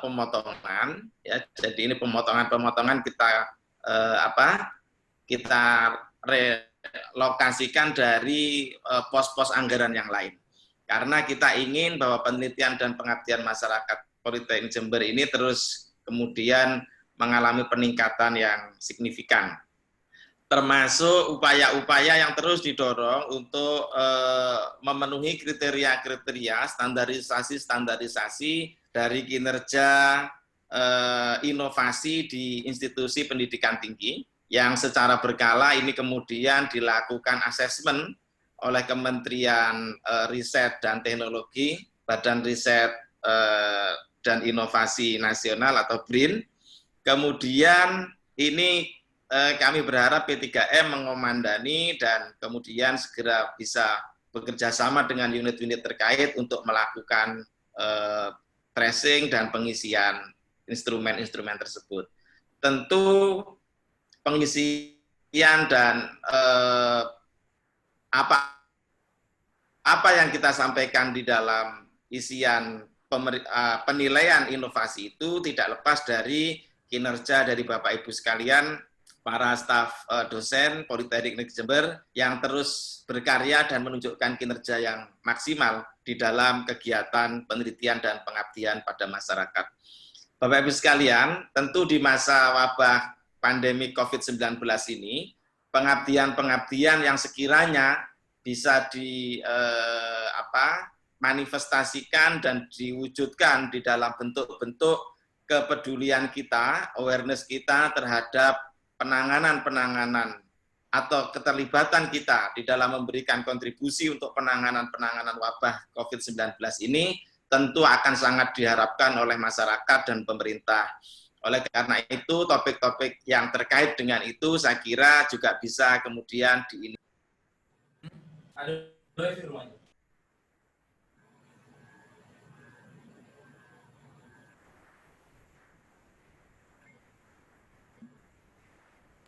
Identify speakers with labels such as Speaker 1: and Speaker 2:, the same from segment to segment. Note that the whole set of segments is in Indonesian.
Speaker 1: pemotongan, ya. Jadi ini pemotongan kita relokasikan dari pos-pos anggaran yang lain. Karena kita ingin bahwa penelitian dan pengabdian masyarakat Politeknik Jember ini terus kemudian mengalami peningkatan yang signifikan. Termasuk upaya-upaya yang terus didorong untuk memenuhi kriteria-kriteria standarisasi dari kinerja inovasi di institusi pendidikan tinggi yang secara berkala ini kemudian dilakukan asesmen oleh Kementerian Riset dan Teknologi, Badan Riset dan Inovasi Nasional atau BRIN. Kemudian ini kami berharap P3M mengomandani dan kemudian segera bisa bekerja sama dengan unit-unit terkait untuk melakukan tracing dan pengisian instrumen-instrumen tersebut. Tentu pengisian dan apa yang kita sampaikan di dalam isian penilaian inovasi itu tidak lepas dari kinerja dari Bapak Ibu sekalian, para staf dosen Politeknik Jember yang terus berkarya dan menunjukkan kinerja yang maksimal di dalam kegiatan penelitian dan pengabdian pada masyarakat. Bapak Ibu sekalian, tentu di masa wabah pandemi COVID-19 ini, pengabdian-pengabdian yang sekiranya bisa manifestasikan dan diwujudkan di dalam bentuk-bentuk kepedulian kita, awareness kita terhadap penanganan atau keterlibatan kita di dalam memberikan kontribusi untuk penanganan wabah COVID-19 ini tentu akan sangat diharapkan oleh masyarakat dan pemerintah. Oleh karena itu, topik-topik yang terkait dengan itu saya kira juga bisa kemudian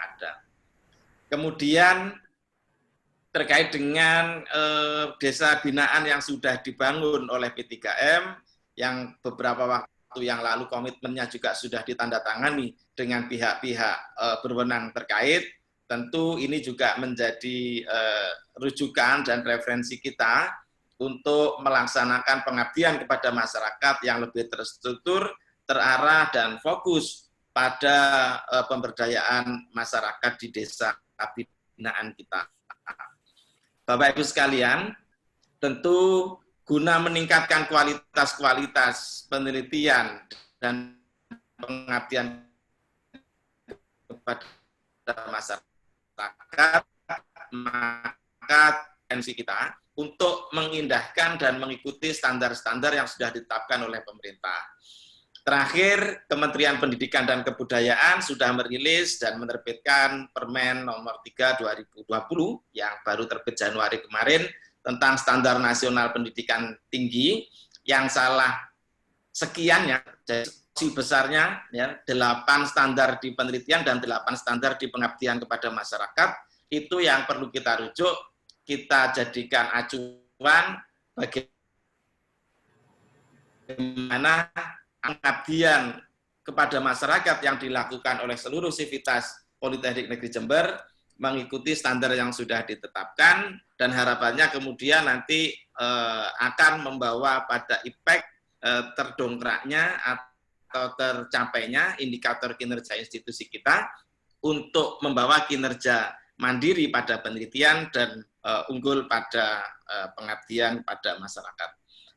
Speaker 1: ada. Kemudian terkait dengan desa binaan yang sudah dibangun oleh P3M, yang beberapa waktu yang lalu komitmennya juga sudah ditandatangani dengan pihak-pihak berwenang terkait, tentu ini juga menjadi rujukan dan referensi kita untuk melaksanakan pengabdian kepada masyarakat yang lebih terstruktur, terarah, dan fokus pada pemberdayaan masyarakat di desa binaan kita. Bapak Ibu sekalian, tentu guna meningkatkan kualitas penelitian dan pengabdian kepada masyarakat, maka tensi kita untuk mengindahkan dan mengikuti standar-standar yang sudah ditetapkan oleh pemerintah. Terakhir, Kementerian Pendidikan dan Kebudayaan sudah merilis dan menerbitkan Permen nomor 3 2020 yang baru terbit Januari kemarin tentang standar nasional pendidikan tinggi yang salah sekiannya, jadi besarnya ya, 8 standar di penelitian dan 8 standar di pengabdian kepada masyarakat, itu yang perlu kita rujuk, kita jadikan acuan bagaimana pengabdian kepada masyarakat yang dilakukan oleh seluruh sivitas Politeknik Negeri Jember mengikuti standar yang sudah ditetapkan, dan harapannya kemudian nanti akan membawa pada impact terdongkraknya atau tercapainya indikator kinerja institusi kita untuk membawa kinerja mandiri pada penelitian dan unggul pada pengabdian pada masyarakat.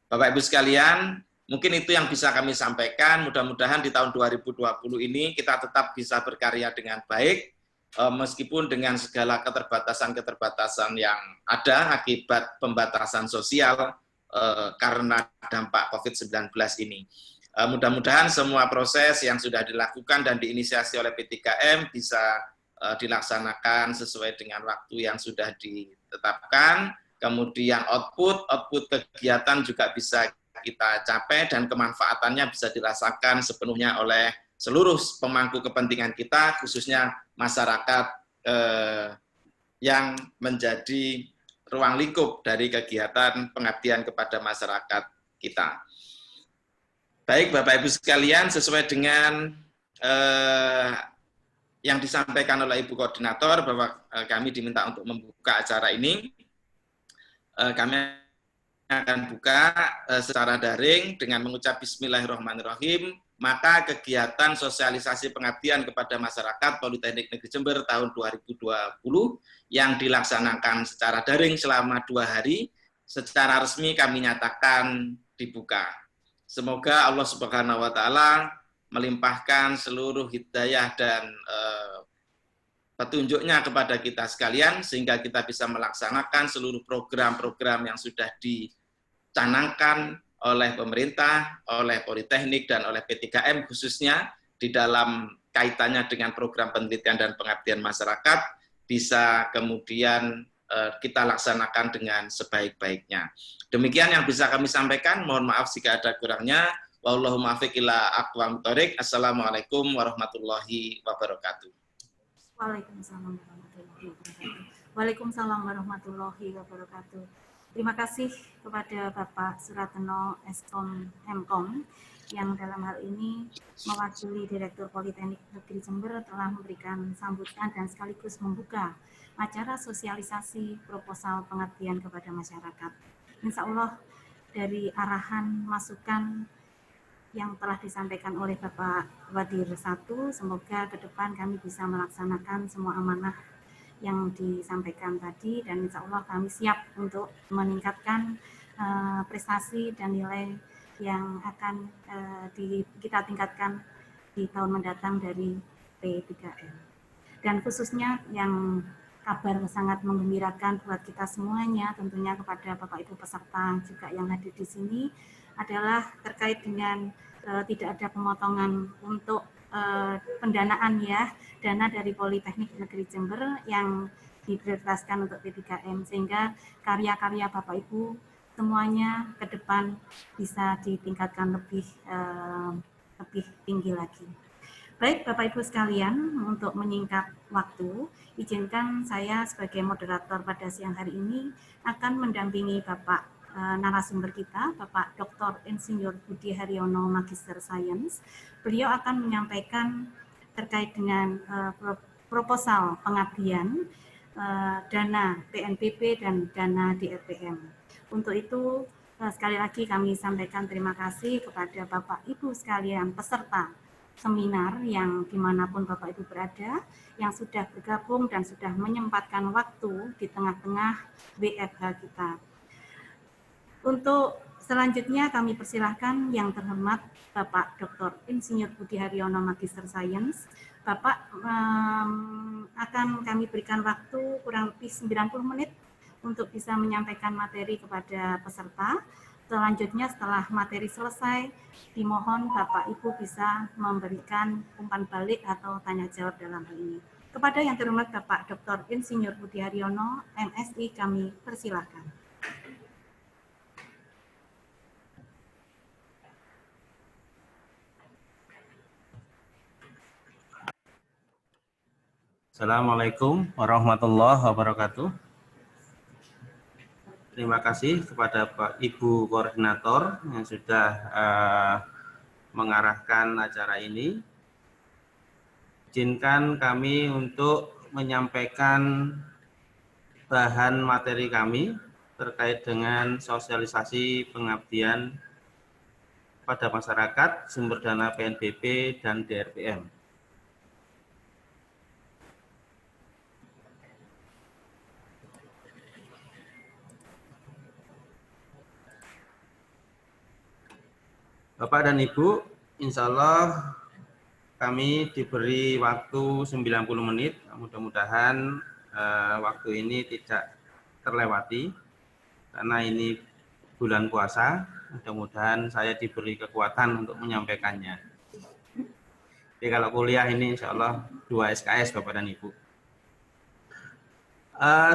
Speaker 1: Bapak Ibu sekalian, mungkin itu yang bisa kami sampaikan. Mudah-mudahan di tahun 2020 ini kita tetap bisa berkarya dengan baik, meskipun dengan segala keterbatasan-keterbatasan yang ada akibat pembatasan sosial karena dampak COVID-19 ini. Mudah-mudahan semua proses yang sudah dilakukan dan diinisiasi oleh P3M bisa dilaksanakan sesuai dengan waktu yang sudah ditetapkan, kemudian output kegiatan juga bisa kita capai dan kemanfaatannya bisa dirasakan sepenuhnya oleh seluruh pemangku kepentingan kita, khususnya masyarakat yang menjadi ruang lingkup dari kegiatan pengabdian kepada masyarakat kita. Baik Bapak Ibu sekalian, sesuai dengan yang disampaikan oleh Ibu Koordinator bahwa kami diminta untuk membuka acara ini, kami akan buka secara daring dengan mengucap Bismillahirrahmanirrahim. Maka kegiatan sosialisasi pengabdian kepada masyarakat Politeknik Negeri Jember tahun 2020 yang dilaksanakan secara daring selama 2 hari, secara resmi kami nyatakan dibuka. Semoga Allah Subhanahu wa Ta'ala melimpahkan seluruh hidayah dan petunjuknya kepada kita sekalian, sehingga kita bisa melaksanakan seluruh program-program yang sudah dicanangkan oleh pemerintah, oleh Politeknik, dan oleh P3M khususnya di dalam kaitannya dengan program penelitian dan pengabdian masyarakat, bisa kemudian kita laksanakan dengan sebaik-baiknya. Demikian yang bisa kami sampaikan, mohon maaf jika ada kurangnya. Wallahu muwaffiq ila aqwamit thoriq. Assalamualaikum warahmatullahi wabarakatuh.
Speaker 2: Waalaikumsalam warahmatullahi wabarakatuh. Waalaikumsalam warahmatullahi wabarakatuh. Terima kasih kepada Bapak Surateno Eskom Hemkom yang dalam hal ini mewakili Direktur Politeknik Negeri Jember telah memberikan sambutan dan sekaligus membuka acara sosialisasi proposal pengabdian kepada masyarakat. Insya Allah dari arahan masukan yang telah disampaikan oleh Bapak Wadir 1, semoga ke depan kami bisa melaksanakan semua amanah yang disampaikan tadi, dan insya Allah kami siap untuk meningkatkan prestasi dan nilai yang akan kita tingkatkan di tahun mendatang dari P3M. Dan khususnya yang kabar sangat menggembirakan buat kita semuanya, tentunya kepada Bapak Ibu peserta juga yang hadir di sini, adalah terkait dengan tidak ada pemotongan untuk pendanaan ya, dana dari Politeknik Negeri Jember yang diprioritaskan untuk P3M, sehingga karya-karya Bapak Ibu semuanya ke depan bisa ditingkatkan lebih tinggi lagi. Baik Bapak Ibu sekalian, untuk menyingkat waktu, izinkan saya sebagai moderator pada siang hari ini akan mendampingi Bapak narasumber kita, Bapak Dr. Insinyur Budi Haryono, Magister Sains. Beliau akan menyampaikan terkait dengan proposal pengabdian, dana PNBP dan dana DRPM. Untuk itu, sekali lagi kami sampaikan terima kasih kepada Bapak Ibu sekalian peserta seminar yang dimanapun Bapak Ibu berada, yang sudah bergabung dan sudah menyempatkan waktu di tengah-tengah WFH kita. Untuk selanjutnya kami persilahkan yang terhormat Bapak Dr. Insinyur Budi Haryono, Magister Sains. Bapak akan kami berikan waktu kurang lebih 90 menit untuk bisa menyampaikan materi kepada peserta. Selanjutnya setelah materi selesai, dimohon Bapak Ibu bisa memberikan umpan balik atau tanya jawab dalam hal ini. Kepada yang terhormat Bapak Dr. Insinyur Budi Haryono, MSI, kami persilahkan.
Speaker 3: Assalamualaikum warahmatullahi wabarakatuh. Terima kasih kepada Pak Ibu Koordinator yang sudah mengarahkan acara ini. Izinkan kami untuk menyampaikan bahan materi kami terkait dengan sosialisasi pengabdian pada masyarakat, sumber dana PNBP dan DRPM. Bapak dan Ibu, insya Allah kami diberi waktu 90 menit. Mudah-mudahan waktu ini tidak terlewati karena ini bulan puasa. Mudah-mudahan saya diberi kekuatan untuk menyampaikannya. Jadi kalau kuliah ini insya Allah 2 SKS Bapak dan Ibu.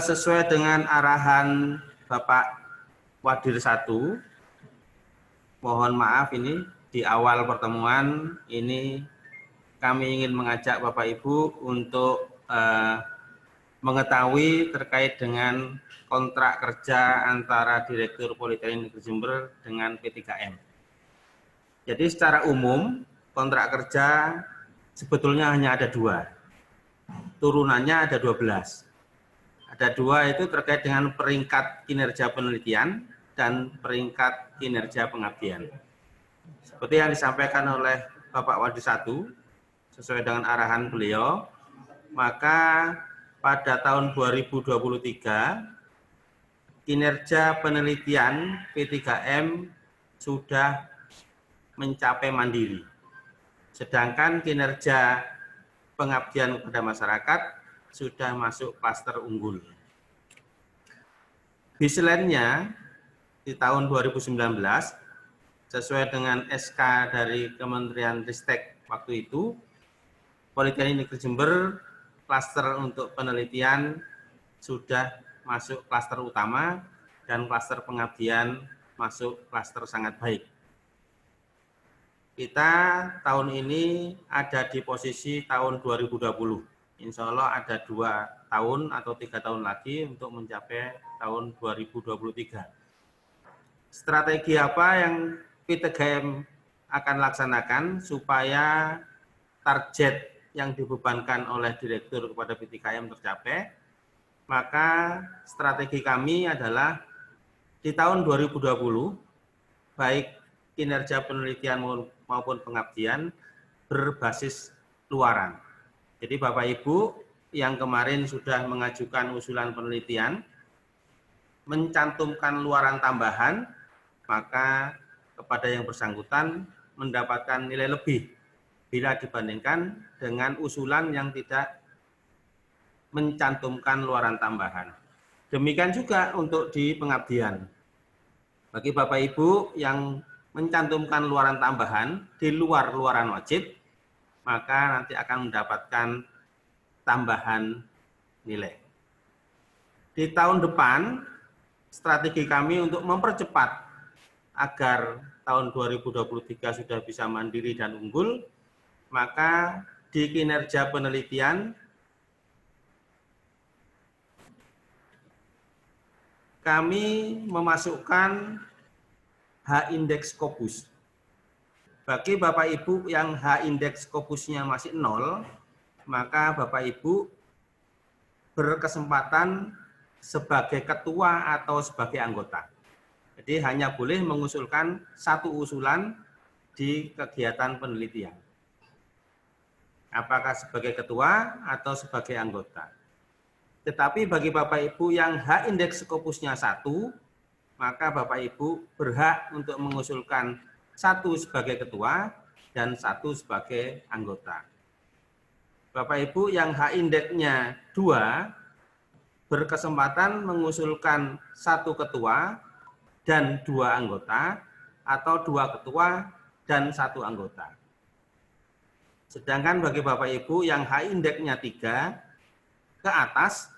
Speaker 3: Sesuai dengan arahan Bapak Wadir 1, mohon maaf ini di awal pertemuan ini kami ingin mengajak Bapak Ibu untuk mengetahui terkait dengan kontrak kerja antara Direktur Politeknik Negeri Jember dengan P3M. Jadi secara umum kontrak kerja sebetulnya hanya ada 2. Turunannya ada 12. Ada 2 itu terkait dengan peringkat kinerja penelitian dan peringkat kinerja pengabdian. Seperti yang disampaikan oleh Bapak Wadi 1, sesuai dengan arahan beliau, maka pada tahun 2023 kinerja penelitian P3M sudah mencapai mandiri. Sedangkan kinerja pengabdian kepada masyarakat sudah masuk klaster unggul. Baseline-nya di tahun 2019 sesuai dengan SK dari Kementerian Ristek waktu itu, Politeknik Negeri Jember klaster untuk penelitian sudah masuk klaster utama dan klaster pengabdian masuk klaster sangat baik. Kita tahun ini ada di posisi tahun 2020. Insya Allah ada 2 tahun atau 3 tahun lagi untuk mencapai tahun 2023. Strategi apa yang P3M akan laksanakan supaya target yang dibebankan oleh direktur kepada P3M tercapai? Maka strategi kami adalah di tahun 2020, baik kinerja penelitian maupun pengabdian berbasis luaran. Jadi Bapak Ibu yang kemarin sudah mengajukan usulan penelitian, mencantumkan luaran tambahan, maka kepada yang bersangkutan mendapatkan nilai lebih bila dibandingkan dengan usulan yang tidak mencantumkan luaran tambahan. Demikian juga untuk di pengabdian. Bagi Bapak Ibu yang mencantumkan luaran tambahan di luar luaran wajib, maka nanti akan mendapatkan tambahan nilai. Di tahun depan, strategi kami untuk mempercepat agar tahun 2023 sudah bisa mandiri dan unggul, maka di kinerja penelitian kami memasukkan H-indeks Scopus. Bagi Bapak Ibu yang H-indeks Scopusnya masih 0, maka Bapak Ibu berkesempatan sebagai ketua atau sebagai anggota. Jadi hanya boleh mengusulkan 1 usulan di kegiatan penelitian. Apakah sebagai ketua atau sebagai anggota. Tetapi bagi Bapak Ibu yang H-indeks Scopusnya 1, maka Bapak Ibu berhak untuk mengusulkan 1 sebagai ketua dan 1 sebagai anggota. Bapak Ibu yang H-indeksnya 2 berkesempatan mengusulkan 1 ketua dan 2 anggota atau 2 ketua dan 1 anggota. Sedangkan bagi Bapak Ibu yang H-indeksnya 3 ke atas,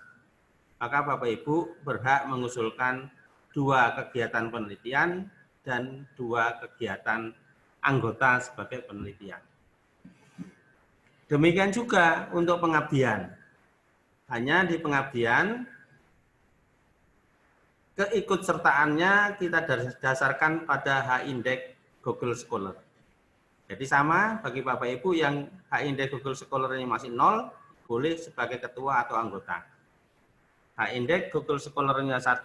Speaker 3: maka Bapak Ibu berhak mengusulkan 2 kegiatan penelitian dan 2 kegiatan anggota sebagai penelitian. Demikian juga untuk pengabdian. Hanya di pengabdian, keikutsertaannya kita dasarkan pada H-indeks Google Scholar. Jadi sama bagi Bapak Ibu yang H-indeks Google Scholar-nya masih 0, boleh sebagai ketua atau anggota. H-indeks Google Scholar-nya 1,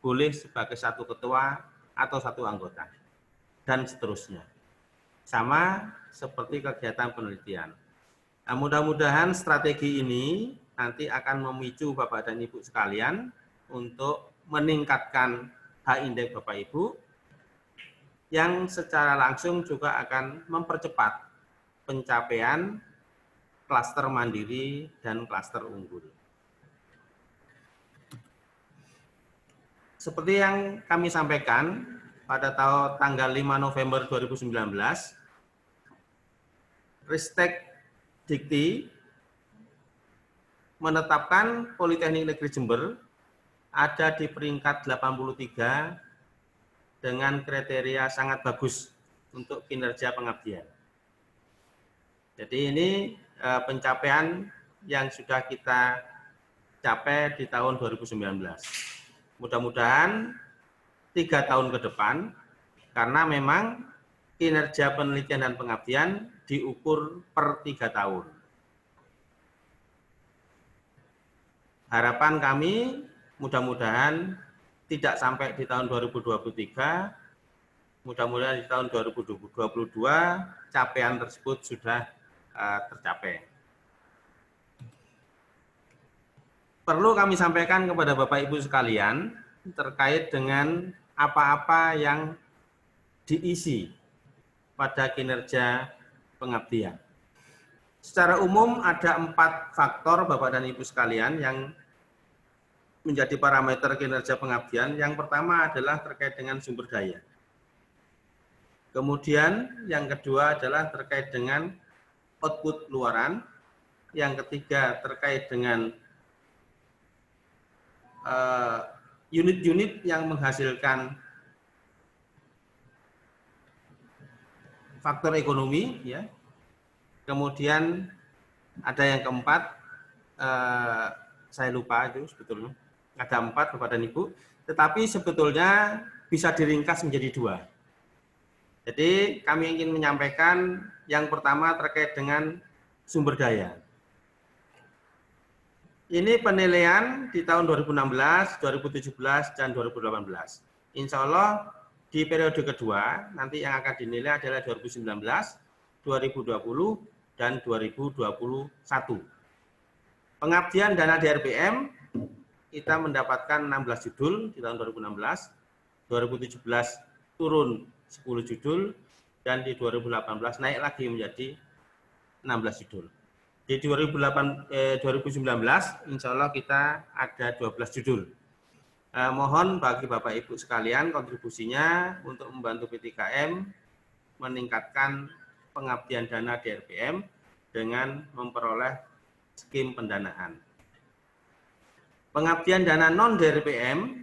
Speaker 3: boleh sebagai 1 ketua atau 1 anggota, dan seterusnya. Sama seperti kegiatan penelitian. Nah, mudah-mudahan strategi ini nanti akan memicu Bapak dan Ibu sekalian untuk meningkatkan H-indeks Bapak Ibu, yang secara langsung juga akan mempercepat pencapaian klaster mandiri dan klaster unggul. Seperti yang kami sampaikan pada tanggal 5 November 2019, Ristek Dikti menetapkan Politeknik Negeri Jember ada di peringkat 83 dengan kriteria sangat bagus untuk kinerja pengabdian. Jadi ini pencapaian yang sudah kita capai di tahun 2019. Mudah-mudahan 3 tahun ke depan, karena memang kinerja penelitian dan pengabdian diukur per 3 tahun. Harapan kami mudah-mudahan tidak sampai di tahun 2023, mudah-mudahan di tahun 2022 capaian tersebut sudah tercapai. Perlu kami sampaikan kepada Bapak Ibu sekalian terkait dengan apa-apa yang diisi pada kinerja pengabdian. Secara umum ada 4 faktor Bapak dan Ibu sekalian yang menjadi parameter kinerja pengabdian. Yang pertama adalah terkait dengan sumber daya. Kemudian yang kedua adalah terkait dengan output luaran. Yang ketiga terkait dengan unit-unit yang menghasilkan faktor ekonomi, ya. Kemudian ada yang keempat, saya lupa itu sebetulnya. Ada 4 Bapak dan Ibu, tetapi sebetulnya bisa diringkas menjadi 2. Jadi kami ingin menyampaikan yang pertama terkait dengan sumber daya. Ini penilaian di tahun 2016, 2017, dan 2018. Insya Allah di periode kedua nanti yang akan dinilai adalah 2019, 2020, dan 2021. Pengabdian dana DRPM kita mendapatkan 16 judul di tahun 2016, 2017 turun 10 judul, dan di 2018 naik lagi menjadi 16 judul. Di 2019 insya Allah kita ada 12 judul. Mohon bagi Bapak Ibu sekalian kontribusinya untuk membantu PTKM meningkatkan pengabdian dana DRPM dengan memperoleh skim pendanaan. Pengabdian dana non DRPM,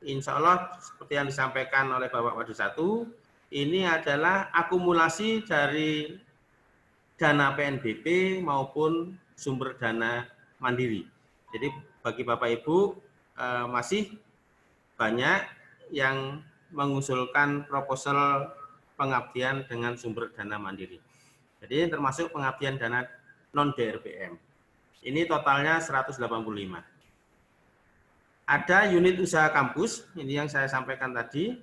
Speaker 3: insya Allah seperti yang disampaikan oleh Bapak Wadi 1, ini adalah akumulasi dari dana PNBP maupun sumber dana mandiri. Jadi bagi Bapak Ibu masih banyak yang mengusulkan proposal pengabdian dengan sumber dana mandiri. Jadi termasuk pengabdian dana non DRPM. Ini totalnya 185. Ada unit usaha kampus, ini yang saya sampaikan tadi,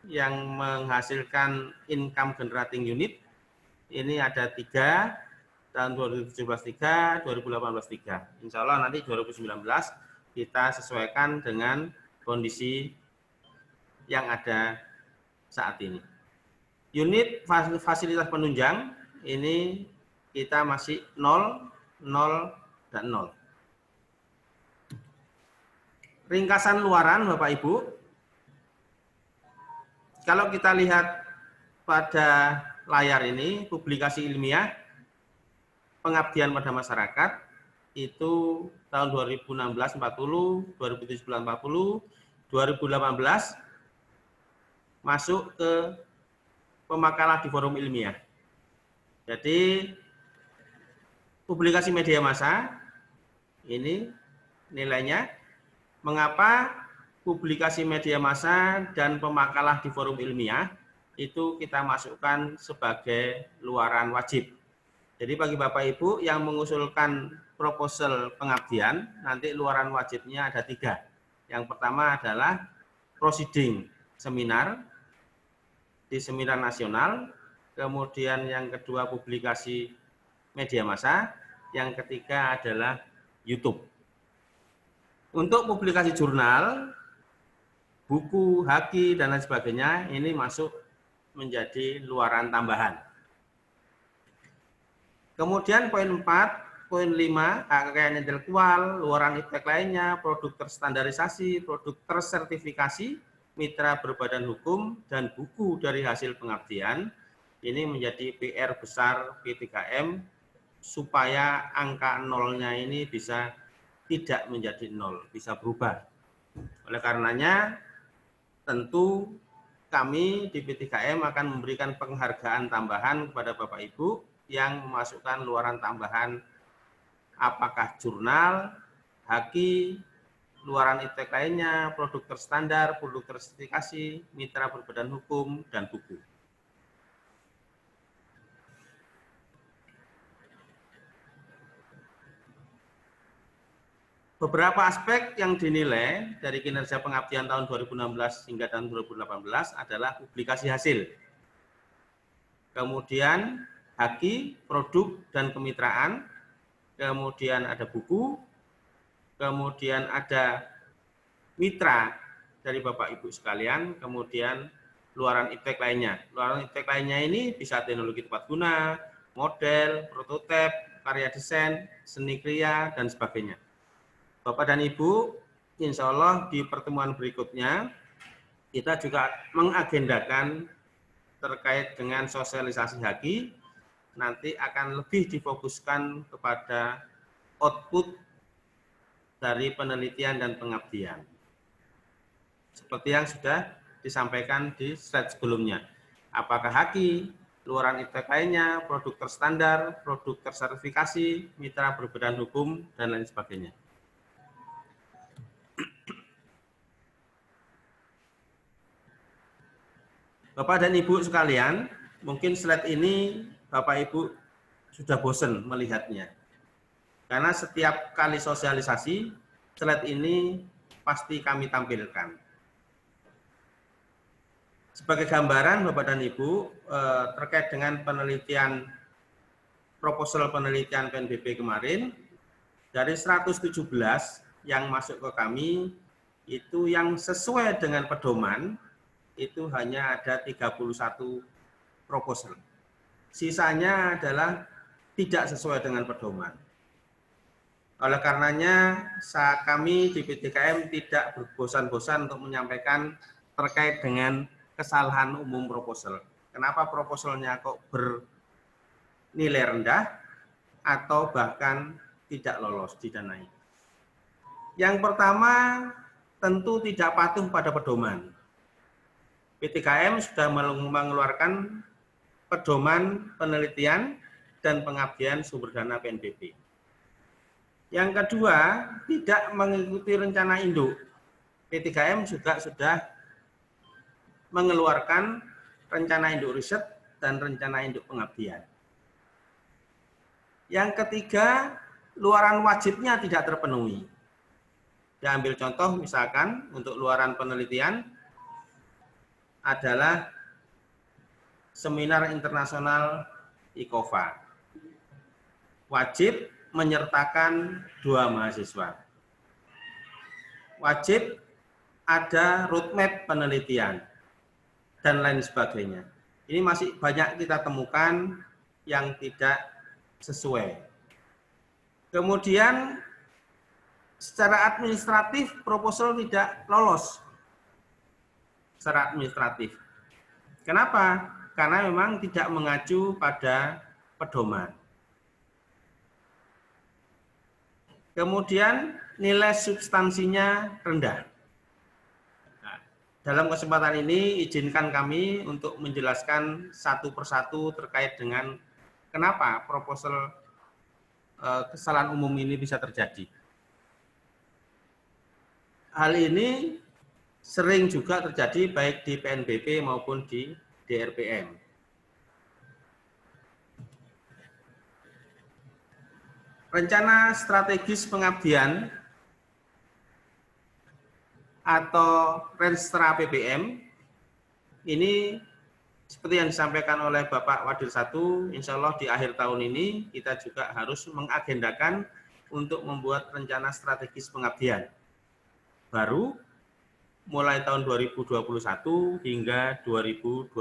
Speaker 3: yang menghasilkan income generating unit. Ini ada 3, tahun 2017 3, 2018 3. Insya Allah nanti 2019 kita sesuaikan dengan kondisi yang ada saat ini. Unit fasilitas penunjang ini kita masih 0, 0, dan 0. Ringkasan luaran Bapak Ibu, kalau kita lihat pada layar ini, publikasi ilmiah pengabdian pada masyarakat itu tahun 2016 40, 2017 40, 2018 masuk ke pemakalah di forum ilmiah. Jadi publikasi media massa ini nilainya, mengapa publikasi media massa dan pemakalah di forum ilmiah itu kita masukkan sebagai luaran wajib. Jadi bagi Bapak Ibu yang mengusulkan proposal pengabdian, nanti luaran wajibnya ada 3. Yang pertama adalah proceeding seminar di seminar nasional, kemudian yang kedua publikasi media massa, yang ketiga adalah YouTube. Untuk publikasi jurnal, buku, haki, dan lain sebagainya, ini masuk menjadi luaran tambahan. Kemudian poin 4, poin 5, kekayaan intelektual, luaran iptek lainnya, produk terstandarisasi, produk tersertifikasi, mitra berbadan hukum, dan buku dari hasil pengabdian, ini menjadi PR besar PTKM supaya angka nolnya ini bisa tidak menjadi 0, bisa berubah. Oleh karenanya, tentu kami di PTKM akan memberikan penghargaan tambahan kepada Bapak Ibu yang memasukkan luaran tambahan apakah jurnal, haki, luaran iptek lainnya, produk terstandar, produk tersertifikasi, mitra berbadan hukum, dan buku. Beberapa aspek yang dinilai dari kinerja pengabdian tahun 2016 hingga tahun 2018 adalah publikasi hasil. Kemudian haki, produk, dan kemitraan. Kemudian ada buku. Kemudian ada mitra dari Bapak Ibu sekalian. Kemudian luaran iptek lainnya. Luaran iptek lainnya ini bisa teknologi tepat guna, model, prototipe, karya desain, seni kriya, dan sebagainya. Bapak dan Ibu, insya Allah di pertemuan berikutnya kita juga mengagendakan terkait dengan sosialisasi haki, nanti akan lebih difokuskan kepada output dari penelitian dan pengabdian. Seperti yang sudah disampaikan di slide sebelumnya. Apakah haki, luaran iptek lainnya, produk terstandar, produk tersertifikasi, mitra berbadan hukum, dan lain sebagainya. Bapak dan Ibu sekalian, mungkin slide ini Bapak Ibu sudah bosan melihatnya. Karena setiap kali sosialisasi, slide ini pasti kami tampilkan. Sebagai gambaran Bapak dan Ibu, terkait dengan penelitian, proposal penelitian PNBP kemarin, dari 117 yang masuk ke kami, itu yang sesuai dengan pedoman, itu hanya ada 31 proposal. Sisanya adalah tidak sesuai dengan pedoman. Oleh karenanya, kami di PTKM tidak berbosan-bosan untuk menyampaikan terkait dengan kesalahan umum proposal. Kenapa proposalnya kok bernilai rendah atau bahkan tidak lolos didanai. Yang pertama, tentu tidak patuh pada pedoman. PTKM sudah mengeluarkan pedoman penelitian dan pengabdian sumber dana PNBP. Yang kedua, tidak mengikuti rencana induk. PTKM juga sudah mengeluarkan rencana induk riset dan rencana induk pengabdian. Yang ketiga, luaran wajibnya tidak terpenuhi. Saya ambil contoh misalkan untuk luaran penelitian, adalah seminar internasional ICOFA. Wajib menyertakan 2 mahasiswa. Wajib ada roadmap penelitian, dan lain sebagainya. Ini masih banyak kita temukan yang tidak sesuai. Kemudian, secara administratif, proposal tidak lolos. Secara administratif. Kenapa? Karena memang tidak mengacu pada pedoman. Kemudian nilai substansinya rendah. Nah, dalam kesempatan ini izinkan kami untuk menjelaskan satu persatu terkait dengan kenapa proposal kesalahan umum ini bisa terjadi. Hal ini sering juga terjadi baik di PNBP maupun di DRPM. Rencana strategis pengabdian atau Renstra PPM ini seperti yang disampaikan oleh Bapak Wadil 1, insya Allah di akhir tahun ini kita juga harus mengagendakan untuk membuat rencana strategis pengabdian baru mulai tahun 2021 hingga 2025.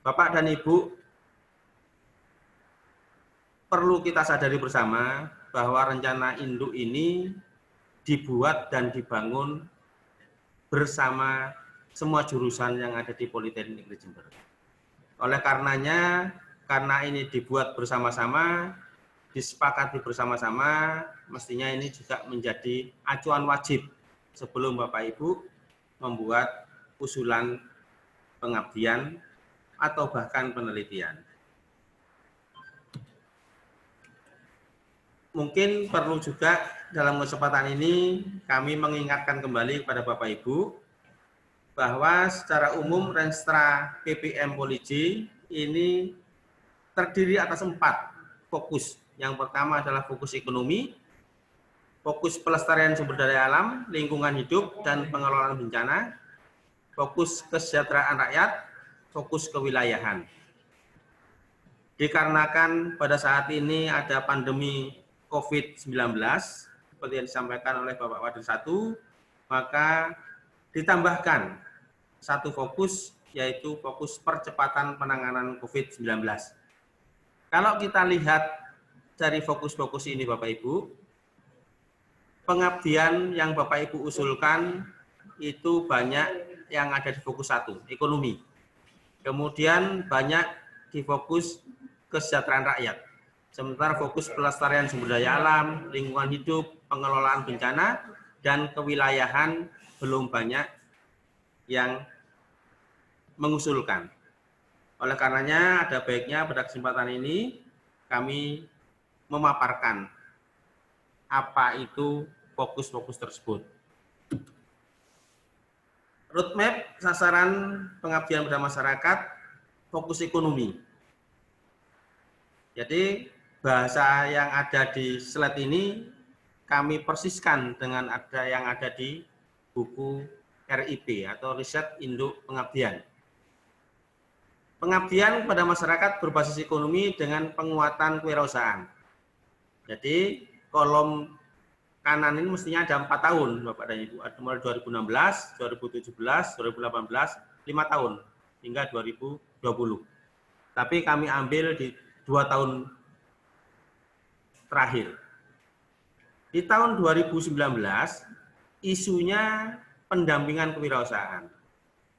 Speaker 3: Bapak dan Ibu, perlu kita sadari bersama bahwa rencana induk ini dibuat dan dibangun bersama semua jurusan yang ada di Politeknik Negeri Jember. Oleh karenanya, karena ini dibuat bersama-sama, disepakati bersama-sama, mestinya ini juga menjadi acuan wajib sebelum Bapak Ibu membuat usulan pengabdian atau bahkan penelitian. mungkin perlu juga dalam kesempatan ini kami mengingatkan kembali kepada Bapak Ibu bahwa secara umum Renstra PPM Poliji ini terdiri atas 4 fokus. Yang pertama adalah fokus ekonomi, fokus pelestarian sumber daya alam, lingkungan hidup, dan pengelolaan bencana, fokus kesejahteraan rakyat, fokus kewilayahan. Dikarenakan pada saat ini ada pandemi COVID-19, seperti yang disampaikan oleh Bapak Wadir 1, maka ditambahkan satu fokus, yaitu fokus percepatan penanganan COVID-19. Kalau kita lihat dari fokus-fokus ini Bapak Ibu, pengabdian yang Bapak Ibu usulkan itu banyak yang ada di fokus 1, ekonomi. Kemudian banyak di fokus kesejahteraan rakyat. Sementara fokus pelestarian sumber daya alam, lingkungan hidup, pengelolaan bencana, dan kewilayahan belum banyak yang mengusulkan. Oleh karenanya ada baiknya pada kesempatan ini kami memaparkan apa itu fokus-fokus tersebut. Roadmap sasaran pengabdian pada masyarakat, fokus ekonomi. Jadi bahasa yang ada di slide ini kami persiskan dengan yang ada di buku RIP atau Riset Induk Pengabdian. Pengabdian kepada masyarakat berbasis ekonomi dengan penguatan kewirausahaan. Jadi kolom kanan ini mestinya ada 4 tahun Bapak dan Ibu, mulai 2016, 2017, 2018, 5 tahun hingga 2020. Tapi kami ambil di 2 tahun terakhir. Di tahun 2019 isunya pendampingan kewirausahaan.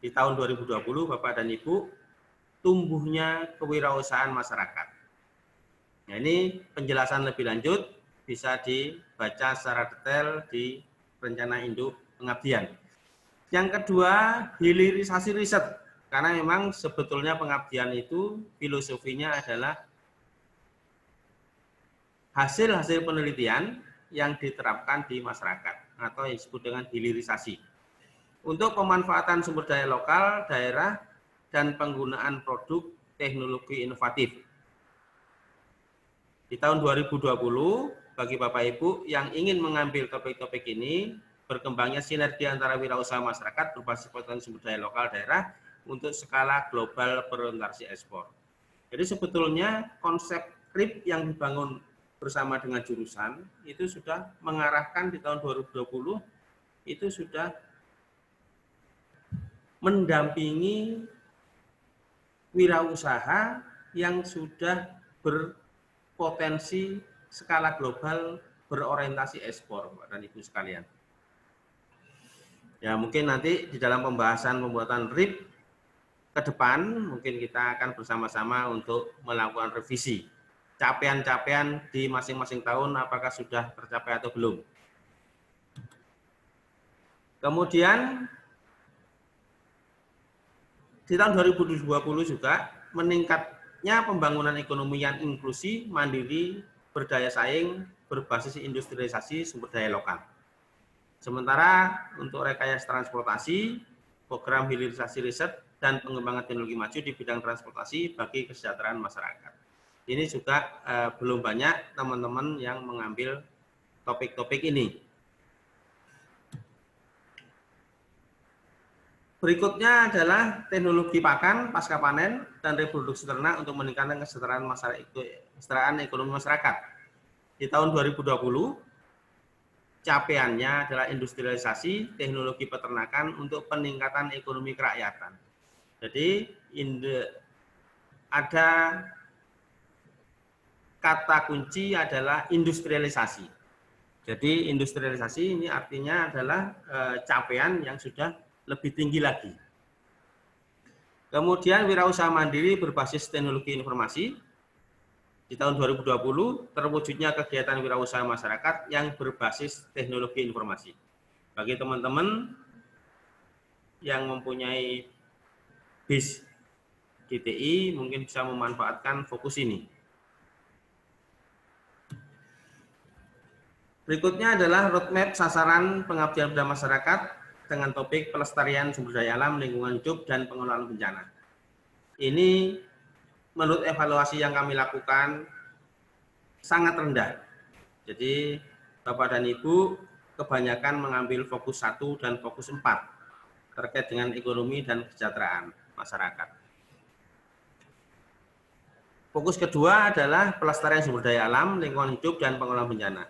Speaker 3: Di tahun 2020 Bapak dan Ibu tumbuhnya kewirausahaan masyarakat. Nah, ini penjelasan lebih lanjut bisa dibaca secara detail di rencana induk pengabdian. Yang kedua, hilirisasi riset. Karena memang sebetulnya pengabdian itu filosofinya adalah hasil-hasil penelitian yang diterapkan di masyarakat atau yang disebut dengan hilirisasi. Untuk pemanfaatan sumber daya lokal, daerah, dan penggunaan produk teknologi inovatif. Di tahun 2020, bagi Bapak Ibu yang ingin mengambil topik-topik ini, berkembangnya sinergi antara wirausaha masyarakat berbasis potensi sumber daya lokal daerah untuk skala global berorientasi ekspor. Jadi sebetulnya konsep RIP yang dibangun bersama dengan jurusan itu sudah mengarahkan di tahun 2020 itu sudah mendampingi wirausaha yang sudah berpotensi skala global berorientasi ekspor, Bapak dan Ibu sekalian. Ya, mungkin nanti di dalam pembahasan pembuatan RIP ke depan mungkin kita akan bersama-sama untuk melakukan revisi capaian-capaian di masing-masing tahun apakah sudah tercapai atau belum. Kemudian di tahun 2020 juga meningkatnya pembangunan ekonomi yang inklusi, mandiri, berdaya saing, berbasis industrialisasi sumber daya lokal. Sementara untuk rekayasa transportasi, program hilirisasi riset dan pengembangan teknologi maju di bidang transportasi bagi kesejahteraan masyarakat. Ini juga belum banyak teman-teman yang mengambil topik-topik ini. Berikutnya adalah teknologi pakan pasca panen dan reproduksi ternak untuk meningkatkan kesejahteraan ekonomi masyarakat. Di tahun 2020, capaiannya adalah industrialisasi teknologi peternakan untuk peningkatan ekonomi kerakyatan. Jadi ada kata kunci adalah industrialisasi. Jadi industrialisasi ini artinya adalah capaian yang sudah lebih tinggi lagi. Kemudian wirausaha mandiri berbasis teknologi informasi. Di tahun 2020 terwujudnya kegiatan wirausaha masyarakat yang berbasis teknologi informasi. Bagi teman-teman yang mempunyai BIS GTI mungkin bisa memanfaatkan fokus ini. Berikutnya adalah roadmap sasaran pengabdian pada masyarakat dengan topik pelestarian sumber daya alam, lingkungan hidup, dan pengelolaan bencana. Ini menurut evaluasi yang kami lakukan sangat rendah. Jadi Bapak dan Ibu kebanyakan mengambil fokus 1 dan fokus 4 terkait dengan ekonomi dan kesejahteraan masyarakat. Fokus kedua adalah pelestarian sumber daya alam, lingkungan hidup, dan pengelolaan bencana.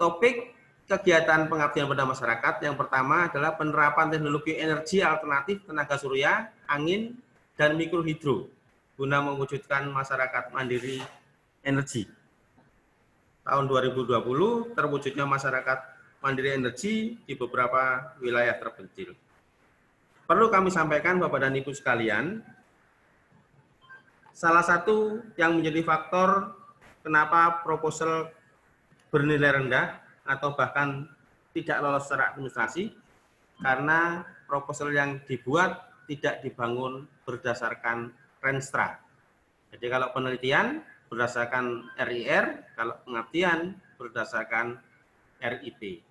Speaker 3: Topik kegiatan pengabdian pada masyarakat yang pertama adalah penerapan teknologi energi alternatif tenaga surya, angin, dan mikrohidro guna mewujudkan masyarakat mandiri energi. Tahun 2020 terwujudnya masyarakat mandiri energi di beberapa wilayah terpencil. Perlu kami sampaikan Bapak dan Ibu sekalian, salah satu yang menjadi faktor kenapa proposal bernilai rendah atau bahkan tidak lolos secara administrasi karena proposal yang dibuat tidak dibangun berdasarkan Renstra. Jadi kalau penelitian berdasarkan RIR, kalau pengabdian berdasarkan RIP.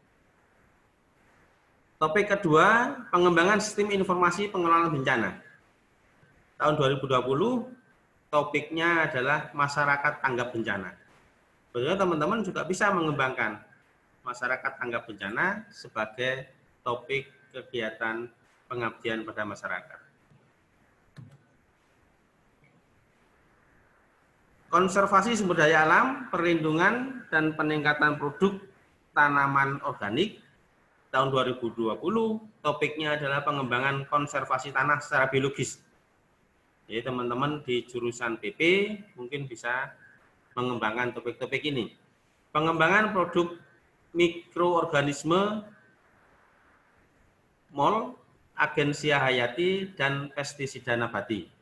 Speaker 3: Topik kedua, pengembangan sistem informasi pengelolaan bencana. Tahun 2020 topiknya adalah masyarakat tanggap bencana. Sebenarnya teman-teman juga bisa mengembangkan masyarakat tanggap bencana sebagai topik kegiatan pengabdian pada masyarakat. Konservasi sumber daya alam, perlindungan, dan peningkatan produk tanaman organik. Tahun 2020 topiknya adalah pengembangan konservasi tanah secara biologis. Jadi teman-teman di jurusan BP mungkin bisa mengembangkan topik-topik ini. Pengembangan produk mikroorganisme, MOL, agensia hayati, dan pestisida nabati.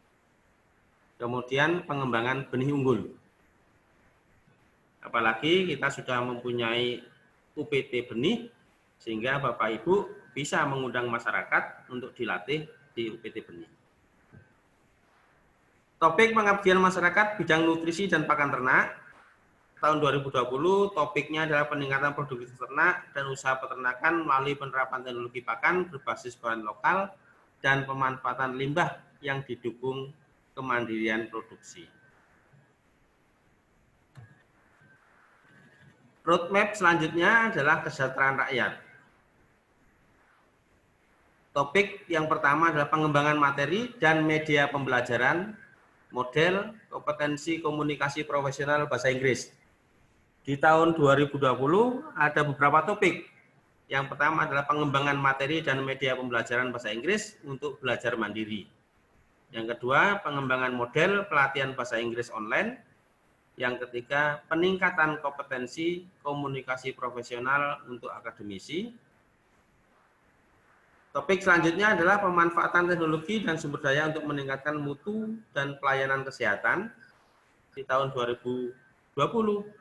Speaker 3: Kemudian pengembangan benih unggul. Apalagi kita sudah mempunyai UPT benih, sehingga Bapak Ibu bisa mengundang masyarakat untuk dilatih di UPT benih. Topik pengabdian masyarakat bidang nutrisi dan pakan ternak. Tahun 2020 topiknya adalah peningkatan produktivitas ternak dan usaha peternakan melalui penerapan teknologi pakan berbasis bahan lokal dan pemanfaatan limbah yang didukung kemandirian produksi. Roadmap selanjutnya adalah kesejahteraan rakyat. Topik yang pertama adalah pengembangan materi dan media pembelajaran, model, kompetensi komunikasi profesional bahasa Inggris. Di tahun 2020 ada beberapa topik. Yang pertama adalah pengembangan materi dan media pembelajaran bahasa Inggris untuk belajar mandiri. Yang kedua, pengembangan model pelatihan bahasa Inggris online. Yang ketiga, peningkatan kompetensi komunikasi profesional untuk akademisi. Topik selanjutnya adalah pemanfaatan teknologi dan sumber daya untuk meningkatkan mutu dan pelayanan kesehatan. Di tahun 2020,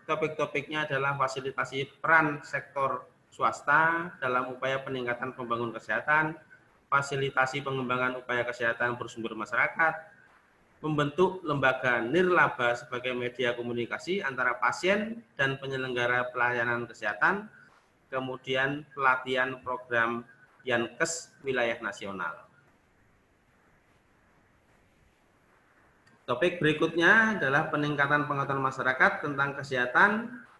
Speaker 3: topik-topiknya adalah fasilitasi peran sektor swasta dalam upaya peningkatan pembangunan kesehatan, fasilitasi pengembangan upaya kesehatan bersumber masyarakat, membentuk lembaga nirlaba sebagai media komunikasi antara pasien dan penyelenggara pelayanan kesehatan, kemudian pelatihan program Yankes wilayah nasional. Topik berikutnya adalah peningkatan pengetahuan masyarakat tentang kesehatan,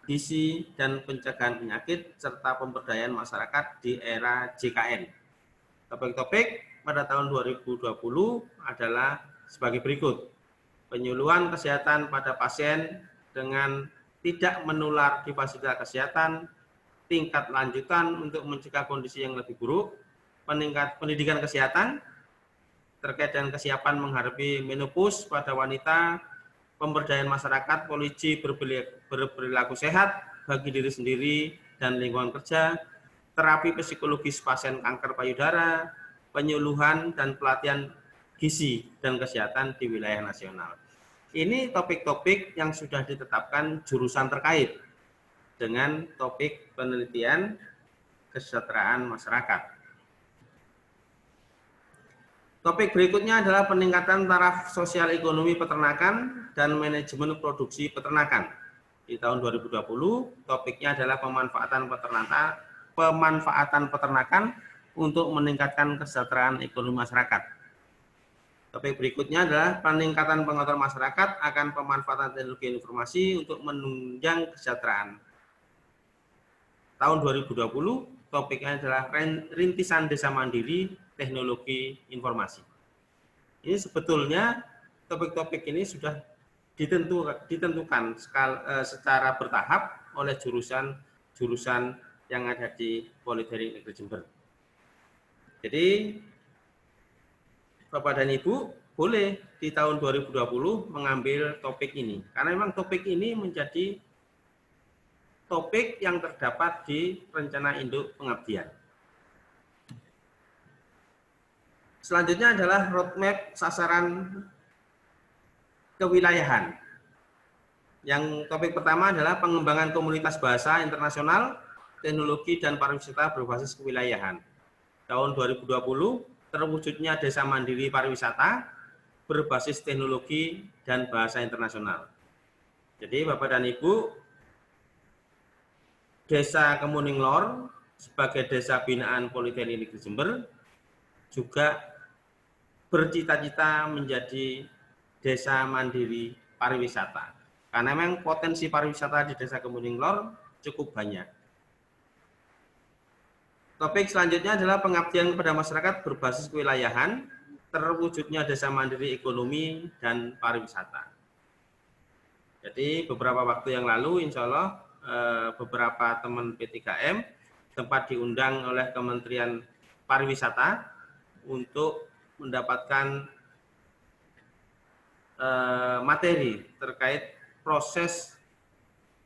Speaker 3: gizi, dan pencegahan penyakit, serta pemberdayaan masyarakat di era JKN. Topik-topik pada tahun 2020 adalah sebagai berikut. Penyuluhan kesehatan pada pasien dengan tidak menular di fasilitas kesehatan, tingkat lanjutan untuk mencegah kondisi yang lebih buruk, pendidikan kesehatan terkait dengan kesiapan menghadapi menopause pada wanita, pemberdayaan masyarakat, polisi berperilaku sehat bagi diri sendiri dan lingkungan kerja, terapi psikologis pasien kanker payudara, penyuluhan dan pelatihan gizi dan kesehatan di wilayah nasional. Ini topik-topik yang sudah ditetapkan jurusan terkait dengan topik penelitian kesejahteraan masyarakat. Topik berikutnya adalah peningkatan taraf sosial ekonomi peternakan dan manajemen produksi peternakan. di tahun 2020. Topiknya adalah pemanfaatan peternakan untuk meningkatkan kesejahteraan ekonomi masyarakat. Topik berikutnya adalah peningkatan pengetahuan masyarakat akan pemanfaatan teknologi informasi untuk menunjang kesejahteraan. Tahun 2020, topiknya adalah rintisan desa mandiri teknologi informasi. Ini sebetulnya topik-topik ini sudah ditentukan secara bertahap oleh jurusan yang ada di Politeknik Negeri Jember. Jadi Bapak dan Ibu boleh di tahun 2020 mengambil topik ini, karena memang topik ini menjadi topik yang terdapat di rencana induk pengabdian. Selanjutnya adalah roadmap sasaran kewilayahan. Yang topik pertama adalah pengembangan komunitas bahasa internasional, teknologi dan pariwisata berbasis kewilayahan. Tahun 2020 terwujudnya desa mandiri pariwisata berbasis teknologi dan bahasa internasional. Jadi Bapak dan Ibu, Desa Kemuning Lor sebagai desa binaan Politeknik Negeri Jember juga bercita-cita menjadi desa mandiri pariwisata. Karena memang potensi pariwisata di Desa Kemuning Lor cukup banyak. Topik selanjutnya adalah pengabdian kepada masyarakat berbasis kewilayahan, terwujudnya desa mandiri ekonomi dan pariwisata. Jadi beberapa waktu yang lalu, insya Allah beberapa teman P3M sempat diundang oleh Kementerian Pariwisata untuk mendapatkan materi terkait proses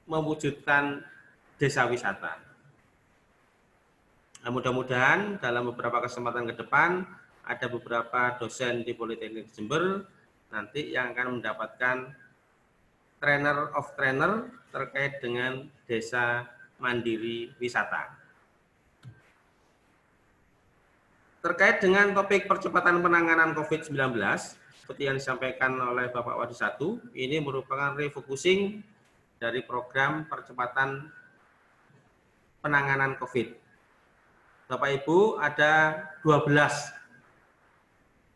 Speaker 3: mewujudkan desa wisata. Nah, mudah-mudahan dalam beberapa kesempatan ke depan ada beberapa dosen di Politeknik Jember nanti yang akan mendapatkan trainer of trainer terkait dengan desa mandiri wisata. Terkait dengan topik percepatan penanganan COVID-19, seperti yang disampaikan oleh Bapak Wadi 1, ini merupakan refocusing dari program percepatan penanganan COVID. Bapak Ibu, ada 12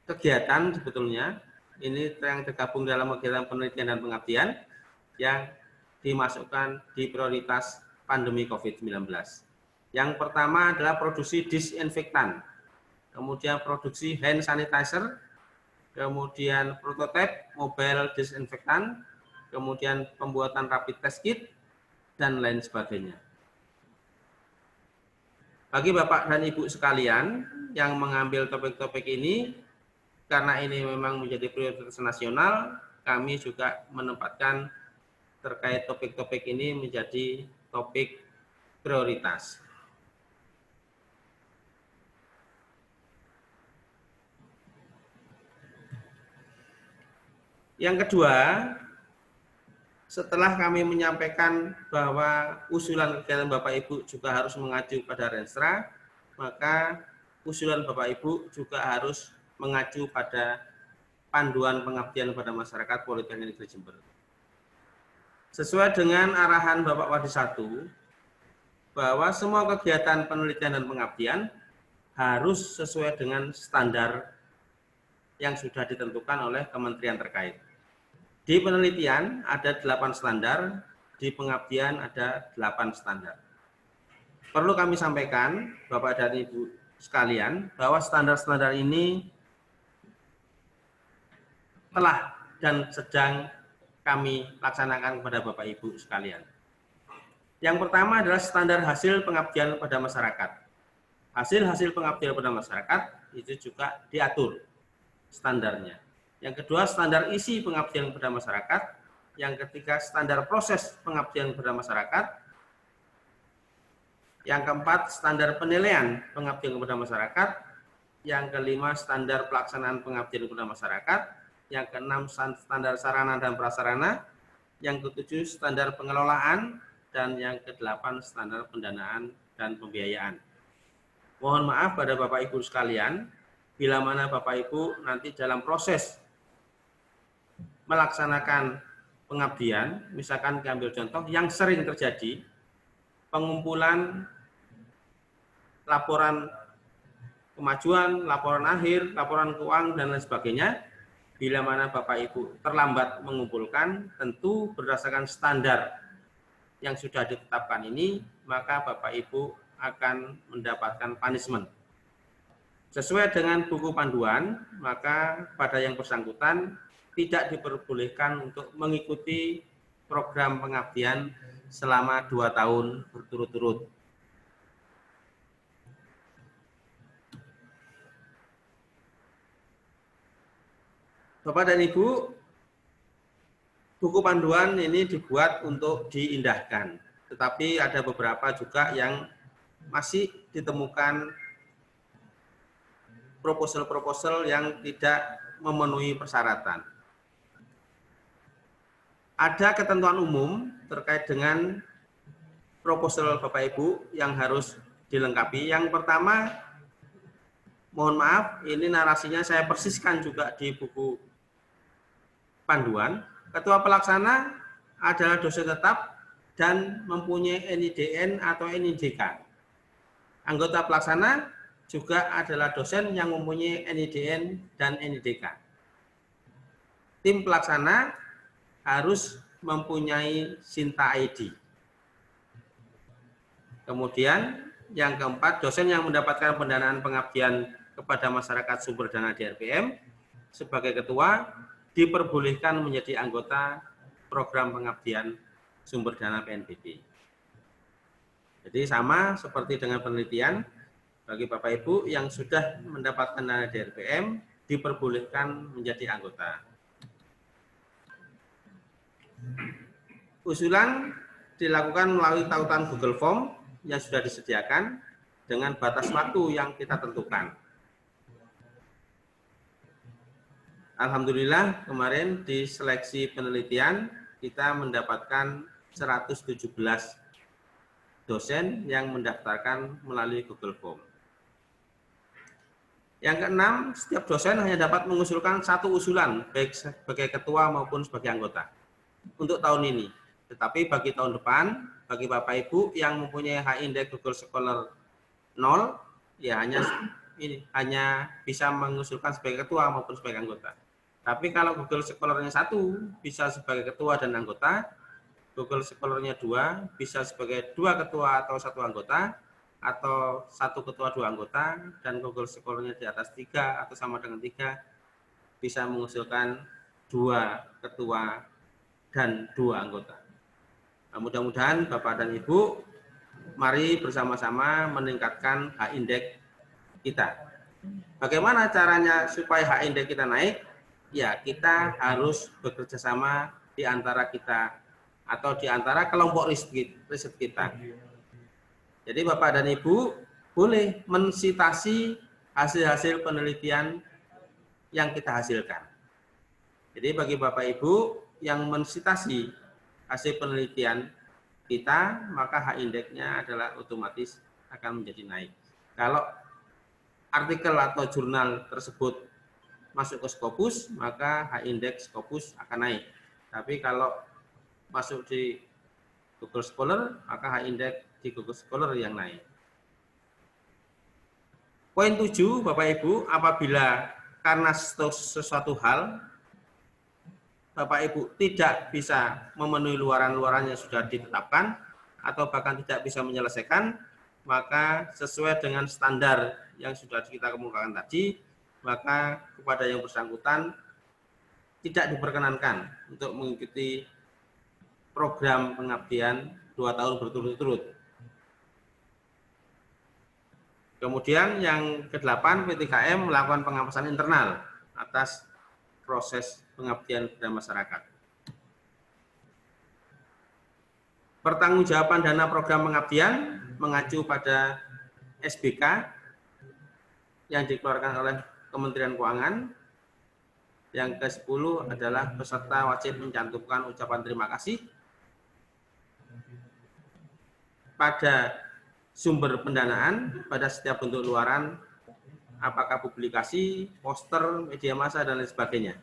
Speaker 3: kegiatan sebetulnya, ini yang tergabung dalam kegiatan penelitian dan pengabdian yang dimasukkan di prioritas pandemi COVID-19. Yang pertama adalah produksi disinfektan, kemudian produksi hand sanitizer, kemudian prototipe mobile disinfektan, kemudian pembuatan rapid test kit, dan lain sebagainya. Bagi Bapak dan Ibu sekalian yang mengambil topik-topik ini, karena ini memang menjadi prioritas nasional, kami juga menempatkan terkait topik-topik ini menjadi topik prioritas. Yang kedua, setelah kami menyampaikan bahwa usulan kegiatan Bapak Ibu juga harus mengacu pada Renstra, maka usulan Bapak Ibu juga harus mengacu pada panduan pengabdian pada masyarakat Politeknik Negeri Jember. Sesuai dengan arahan Bapak Wadi 1, bahwa semua kegiatan penelitian dan pengabdian harus sesuai dengan standar yang sudah ditentukan oleh kementerian terkait. Di penelitian ada 8 standar, di pengabdian ada 8 standar. Perlu kami sampaikan, Bapak dan Ibu sekalian, bahwa standar-standar ini telah dan sedang kami laksanakan kepada Bapak Ibu sekalian. Yang pertama adalah standar hasil pengabdian pada masyarakat. Hasil-hasil pengabdian pada masyarakat itu juga diatur standarnya. Yang kedua, standar isi pengabdian kepada masyarakat. Yang ketiga, standar proses pengabdian kepada masyarakat. Yang keempat, standar penilaian pengabdian kepada masyarakat. Yang kelima, standar pelaksanaan pengabdian kepada masyarakat. Yang keenam, standar sarana dan prasarana. Yang ketujuh, standar pengelolaan. Dan yang kedelapan, standar pendanaan dan pembiayaan. Mohon maaf pada Bapak Ibu sekalian, bila mana Bapak Ibu nanti dalam proses melaksanakan pengabdian, misalkan kita ambil contoh yang sering terjadi, pengumpulan laporan kemajuan, laporan akhir, laporan keuangan, dan lain sebagainya. Bila mana Bapak Ibu terlambat mengumpulkan, tentu berdasarkan standar yang sudah ditetapkan ini, maka Bapak Ibu akan mendapatkan punishment. Sesuai dengan buku panduan, maka pada yang bersangkutan tidak diperbolehkan untuk mengikuti program pengabdian selama 2 tahun berturut-turut. Bapak dan Ibu, buku panduan ini dibuat untuk diindahkan, tetapi ada beberapa juga yang masih ditemukan proposal-proposal yang tidak memenuhi persyaratan. Ada ketentuan umum terkait dengan proposal Bapak Ibu yang harus dilengkapi. Yang pertama, mohon maaf, ini narasinya saya persiskan juga di buku panduan. Ketua pelaksana adalah dosen tetap dan mempunyai NIDN atau NIDK. Anggota pelaksana juga adalah dosen yang mempunyai NIDN dan NIDK. Tim pelaksana harus mempunyai Sinta ID. Kemudian yang keempat, dosen yang mendapatkan pendanaan pengabdian kepada masyarakat sumber dana DRPM sebagai ketua diperbolehkan menjadi anggota program pengabdian sumber dana PNBP. Jadi sama seperti dengan penelitian, bagi Bapak Ibu yang sudah mendapatkan dana DRPM diperbolehkan menjadi anggota. Usulan dilakukan melalui tautan Google Form yang sudah disediakan dengan batas waktu yang kita tentukan. Alhamdulillah kemarin di seleksi penelitian kita mendapatkan 117 dosen yang mendaftarkan melalui Google Form. Yang keenam, setiap dosen hanya dapat mengusulkan 1 usulan, baik sebagai ketua maupun sebagai anggota untuk tahun ini. Tetapi bagi tahun depan, bagi Bapak Ibu yang mempunyai H-Index Google Scholar 0, ya hanya bisa mengusulkan sebagai ketua maupun sebagai anggota. Tapi kalau Google Scholar-nya 1 bisa sebagai ketua dan anggota, Google Scholar-nya 2 bisa sebagai 2 ketua atau 1 anggota, atau 1 ketua 2 anggota, dan Google Scholar-nya di atas 3 atau sama dengan 3 bisa mengusulkan 2 ketua dan 2 anggota. Nah, mudah-mudahan Bapak dan Ibu, mari bersama-sama meningkatkan H-Index kita. Bagaimana caranya supaya H-Index kita naik? Ya, kita harus bekerja sama di antara kita atau di antara kelompok riset kita. Jadi Bapak dan Ibu boleh mensitasi hasil-hasil penelitian yang kita hasilkan. Jadi bagi Bapak Ibu yang mensitasi hasil penelitian kita, maka H-Index-nya adalah otomatis akan menjadi naik. Kalau artikel atau jurnal tersebut masuk ke Scopus, maka H-Index Scopus akan naik. Tapi kalau masuk di Google Scholar, maka H-Index di Google Scholar yang naik. Poin 7, Bapak Ibu, apabila karena sesuatu hal Bapak Ibu tidak bisa memenuhi luaran-luaran yang sudah ditetapkan atau bahkan tidak bisa menyelesaikan, maka sesuai dengan standar yang sudah kita kemukakan tadi, maka kepada yang bersangkutan tidak diperkenankan untuk mengikuti program pengabdian 2 tahun berturut-turut. Kemudian yang ke-8, P3KM melakukan pengawasan internal atas proses pengabdian kepada masyarakat. Pertanggungjawaban dana program pengabdian mengacu pada SBK yang dikeluarkan oleh Kementerian Keuangan. Yang ke-10 adalah peserta wajib mencantumkan ucapan terima kasih pada sumber pendanaan pada setiap bentuk luaran, apakah publikasi, poster, media massa, dan lain sebagainya.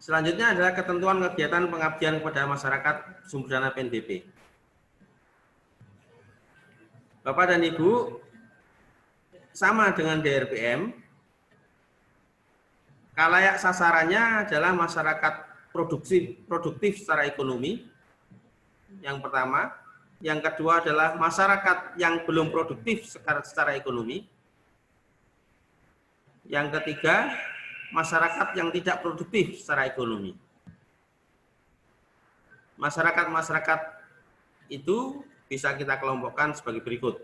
Speaker 3: Selanjutnya adalah ketentuan kegiatan pengabdian kepada masyarakat sumber dana PNBP. Bapak dan Ibu, sama dengan DRPM, kalayak sasarannya adalah masyarakat produktif secara ekonomi, yang pertama. Yang kedua adalah masyarakat yang belum produktif secara ekonomi. Yang ketiga, masyarakat yang tidak produktif secara ekonomi. Masyarakat-masyarakat itu bisa kita kelompokkan sebagai berikut.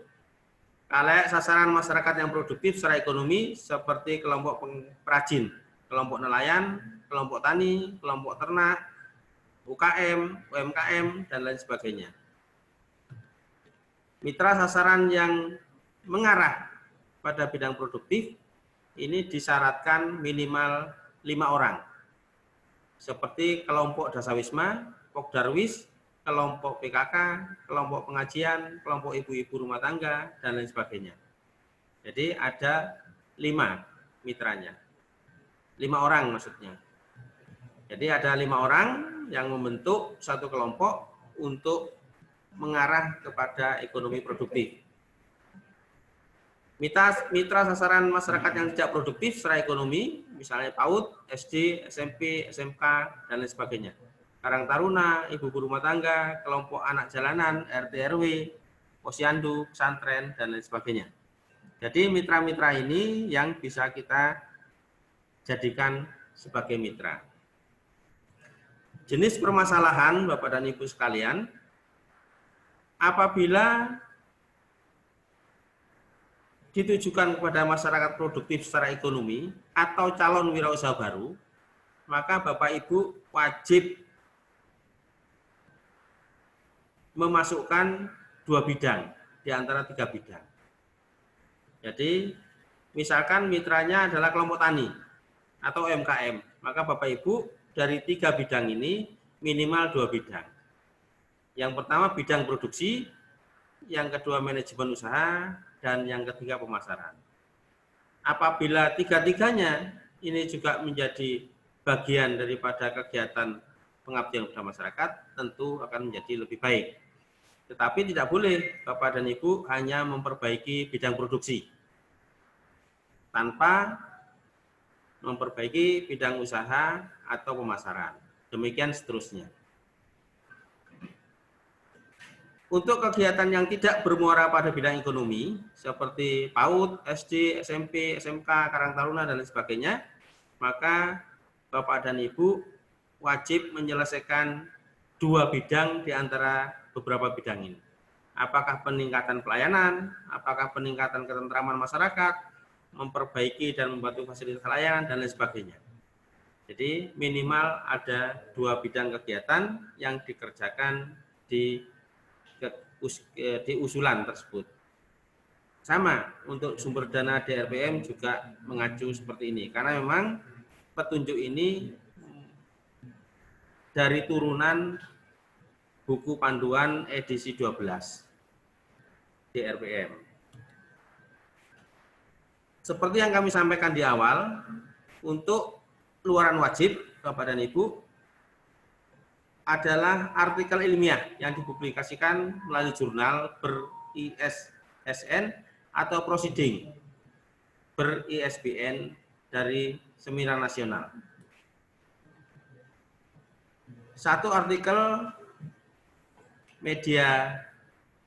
Speaker 3: Kalayak sasaran masyarakat yang produktif secara ekonomi seperti kelompok perajin, kelompok nelayan, kelompok tani, kelompok ternak, UKM, UMKM, dan lain sebagainya. Mitra sasaran yang mengarah pada bidang produktif ini disyaratkan minimal 5 orang. Seperti kelompok dasawisma, Pokdarwis, kelompok PKK, kelompok pengajian, kelompok ibu-ibu rumah tangga, dan lain sebagainya. Jadi ada 5 mitranya. 5 orang maksudnya. Jadi ada 5 orang yang membentuk satu kelompok untuk mengarah kepada ekonomi produktif. Mitra sasaran masyarakat yang tidak produktif secara ekonomi, misalnya PAUD, SD, SMP, SMK, dan lain sebagainya. Karang Taruna, ibu rumah tangga, kelompok anak jalanan, RT RW, posyandu, pesantren, dan lain sebagainya. Jadi mitra-mitra ini yang bisa kita jadikan sebagai mitra. Jenis permasalahan Bapak dan Ibu sekalian, apabila ditujukan kepada masyarakat produktif secara ekonomi atau calon wirausaha baru, maka Bapak Ibu wajib memasukkan 2 bidang di antara 3 bidang. Jadi, misalkan mitranya adalah kelompok tani atau UMKM, maka Bapak Ibu dari 3 bidang ini minimal 2 bidang. Yang pertama bidang produksi, yang kedua manajemen usaha, dan yang ketiga pemasaran. Apabila 3-tiganya ini juga menjadi bagian daripada kegiatan pengabdian kepada masyarakat, tentu akan menjadi lebih baik. Tetapi tidak boleh Bapak dan Ibu hanya memperbaiki bidang produksi tanpa memperbaiki bidang usaha atau pemasaran. Demikian seterusnya. Untuk kegiatan yang tidak bermuara pada bidang ekonomi, seperti PAUD, SD, SMP, SMK, Karang Taruna, dan lain sebagainya, maka Bapak dan Ibu wajib menyelesaikan 2 bidang di antara beberapa bidang ini. Apakah peningkatan pelayanan, apakah peningkatan ketentraman masyarakat, memperbaiki dan membantu fasilitas layanan, dan lain sebagainya. Jadi minimal ada 2 bidang kegiatan yang dikerjakan di usulan tersebut. Sama untuk sumber dana DRPM juga mengacu seperti ini, karena memang petunjuk ini dari turunan buku panduan edisi 12 DRPM. Seperti yang kami sampaikan di awal, untuk luaran wajib Bapak dan Ibu adalah artikel ilmiah yang dipublikasikan melalui jurnal ber-ISSN atau proceeding ber-ISBN dari Seminar Nasional. 1 artikel media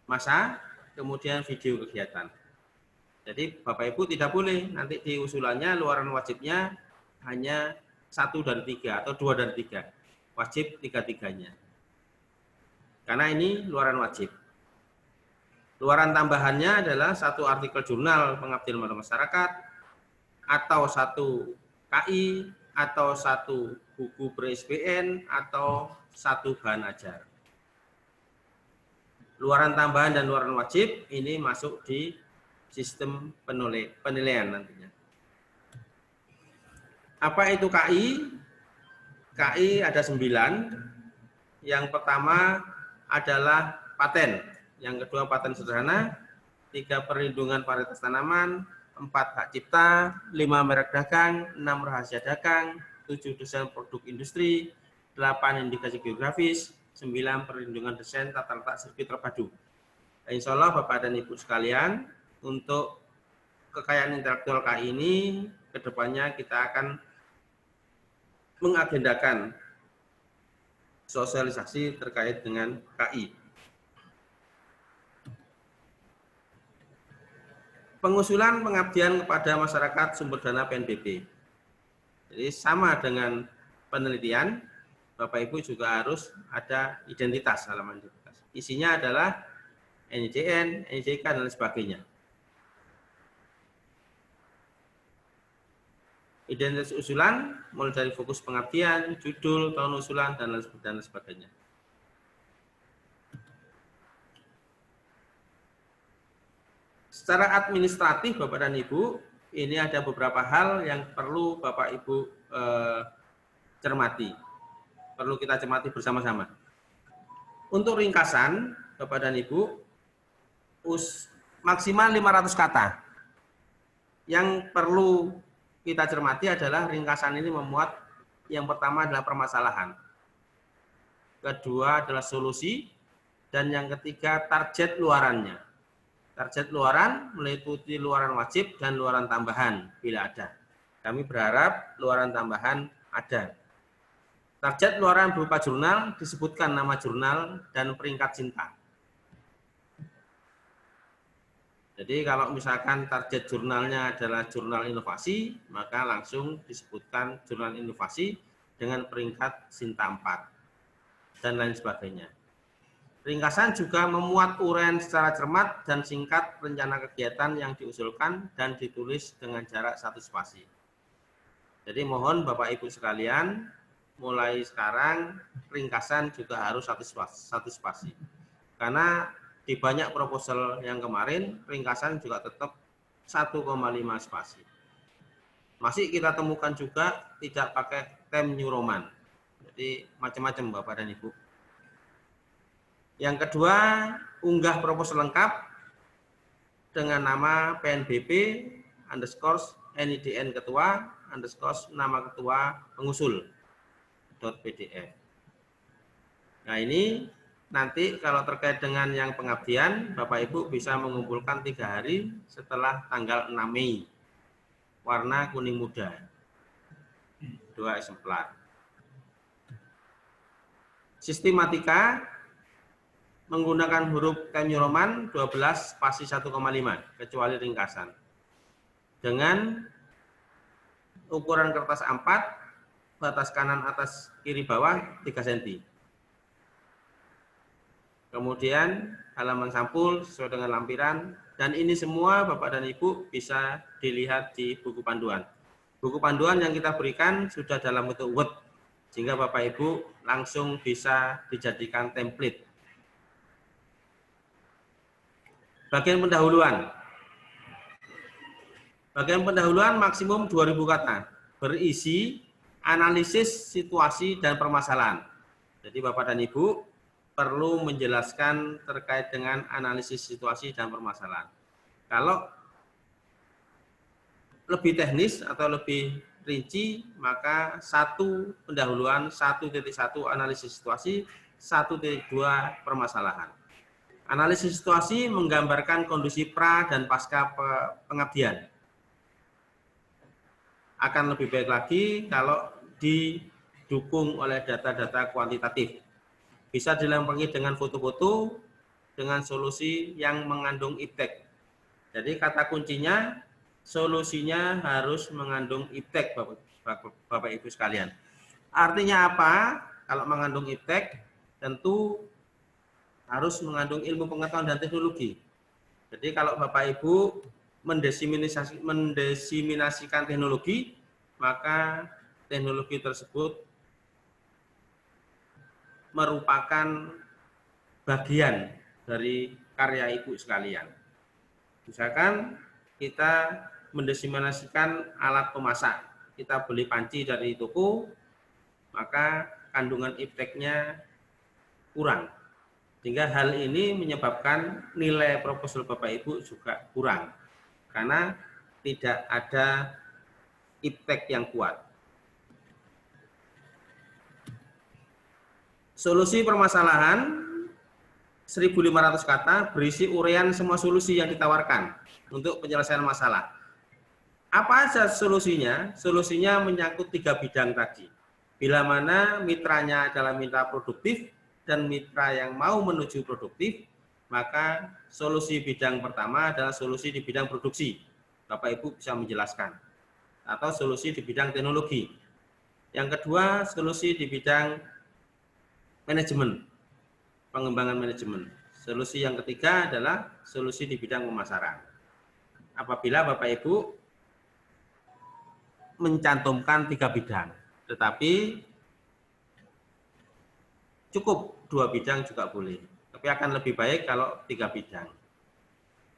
Speaker 3: massa, kemudian video kegiatan. Jadi Bapak Ibu tidak boleh nanti di usulannya luaran wajibnya hanya 1 dari 3 atau 2 dari 3. Wajib 3-tiganya. Karena ini luaran wajib. Luaran tambahannya adalah 1 artikel jurnal pengabdian kepada masyarakat, atau 1 KI, atau 1 buku ber-ISBN, atau 1 bahan ajar. Luaran tambahan dan luaran wajib ini masuk di sistem penilaian nantinya. Apa itu KI? KI ada 9. Yang pertama adalah paten. Yang kedua paten sederhana. 3 perlindungan varietas tanaman. 4 hak cipta. 5 merek dagang. 6 rahasia dagang. 7 desain produk industri, 8 indikasi geografis, 9 perlindungan desain tata letak sirkuit terpadu. Insya Allah Bapak dan Ibu sekalian, untuk kekayaan intelektual KI ini, kedepannya kita akan mengagendakan sosialisasi terkait dengan KI. Pengusulan pengabdian kepada masyarakat sumber dana PNBP. Jadi sama dengan penelitian, Bapak Ibu juga harus ada identitas, halaman identitas. Isinya adalah NIDN, NIDK, dan lain sebagainya. Identitas usulan, mulai dari fokus pengabdian, judul, tahun usulan, dan lain sebagainya. Secara administratif, Bapak dan Ibu, ini ada beberapa hal yang perlu Bapak Ibu cermati. Perlu kita cermati bersama-sama. Untuk ringkasan, Bapak dan Ibu, maksimal 500 kata. Yang perlu kita cermati adalah ringkasan ini memuat yang pertama adalah permasalahan. Kedua adalah solusi. Dan yang ketiga target luarannya. Target luaran meliputi luaran wajib dan luaran tambahan bila ada. Kami berharap luaran tambahan ada. Target luaran berupa jurnal, disebutkan nama jurnal dan peringkat cinta. Jadi kalau misalkan target jurnalnya adalah jurnal inovasi, maka langsung disebutkan jurnal inovasi dengan peringkat Sinta 4 dan lain sebagainya. Ringkasan juga memuat uraian secara cermat dan singkat rencana kegiatan yang diusulkan dan ditulis dengan jarak 1 spasi. Jadi mohon Bapak Ibu sekalian, mulai sekarang ringkasan juga harus 1 spasi. Karena di banyak proposal yang kemarin, ringkasan juga tetap 1,5 spasi. Masih kita temukan juga tidak pakai tem New Roman. Jadi macam-macam Bapak dan Ibu. Yang kedua, unggah proposal lengkap dengan nama PNBP _NIDN ketua nama ketua pengusul .pdf. Nah ini nanti kalau terkait dengan yang pengabdian, Bapak Ibu bisa mengumpulkan 3 hari setelah tanggal 6 Mei. Warna kuning muda. 2 eksemplar. Sistematika menggunakan huruf Times New Roman 12 spasi 1,5 kecuali ringkasan. Dengan ukuran kertas A4, batas kanan atas kiri bawah 3 cm. Kemudian halaman sampul sesuai dengan lampiran, dan ini semua Bapak dan Ibu bisa dilihat di buku panduan. Buku panduan yang kita berikan sudah dalam bentuk Word, sehingga Bapak Ibu langsung bisa dijadikan template. Bagian pendahuluan. Bagian pendahuluan maksimum 2000 kata, berisi analisis situasi dan permasalahan. Jadi Bapak dan Ibu perlu menjelaskan terkait dengan analisis situasi dan permasalahan. Kalau lebih teknis atau lebih rinci, maka 1 pendahuluan, 1.1 analisis situasi, 1.2 permasalahan. Analisis situasi menggambarkan kondisi pra dan pasca pengabdian. Akan lebih baik lagi kalau didukung oleh data-data kuantitatif. Bisa dilengkapi dengan foto-foto, dengan solusi yang mengandung iptek. Jadi kata kuncinya, solusinya harus mengandung iptek, Bapak Ibu sekalian. Artinya apa? Kalau mengandung iptek, tentu harus mengandung ilmu pengetahuan dan teknologi. Jadi kalau Bapak Ibu mendesiminasikan teknologi, maka teknologi tersebut merupakan bagian dari karya Ibu sekalian. Misalkan kita mendesiminasikan alat pemasak, kita beli panci dari toko, maka kandungan ipteknya kurang. Sehingga hal ini menyebabkan nilai proposal Bapak Ibu juga kurang. Karena tidak ada iptek yang kuat. Solusi permasalahan 1.500 kata berisi uraian semua solusi yang ditawarkan untuk penyelesaian masalah. Apa saja solusinya? Solusinya menyangkut 3 bidang tadi. Bila mana mitranya adalah mitra produktif dan mitra yang mau menuju produktif, maka solusi bidang pertama adalah solusi di bidang produksi. Bapak Ibu bisa menjelaskan. Atau solusi di bidang teknologi. Yang kedua, solusi di bidang manajemen, pengembangan manajemen. Solusi yang ketiga adalah solusi di bidang pemasaran. Apabila Bapak Ibu mencantumkan 3 bidang, tetapi cukup 2 bidang juga boleh. Tapi akan lebih baik kalau 3 bidang.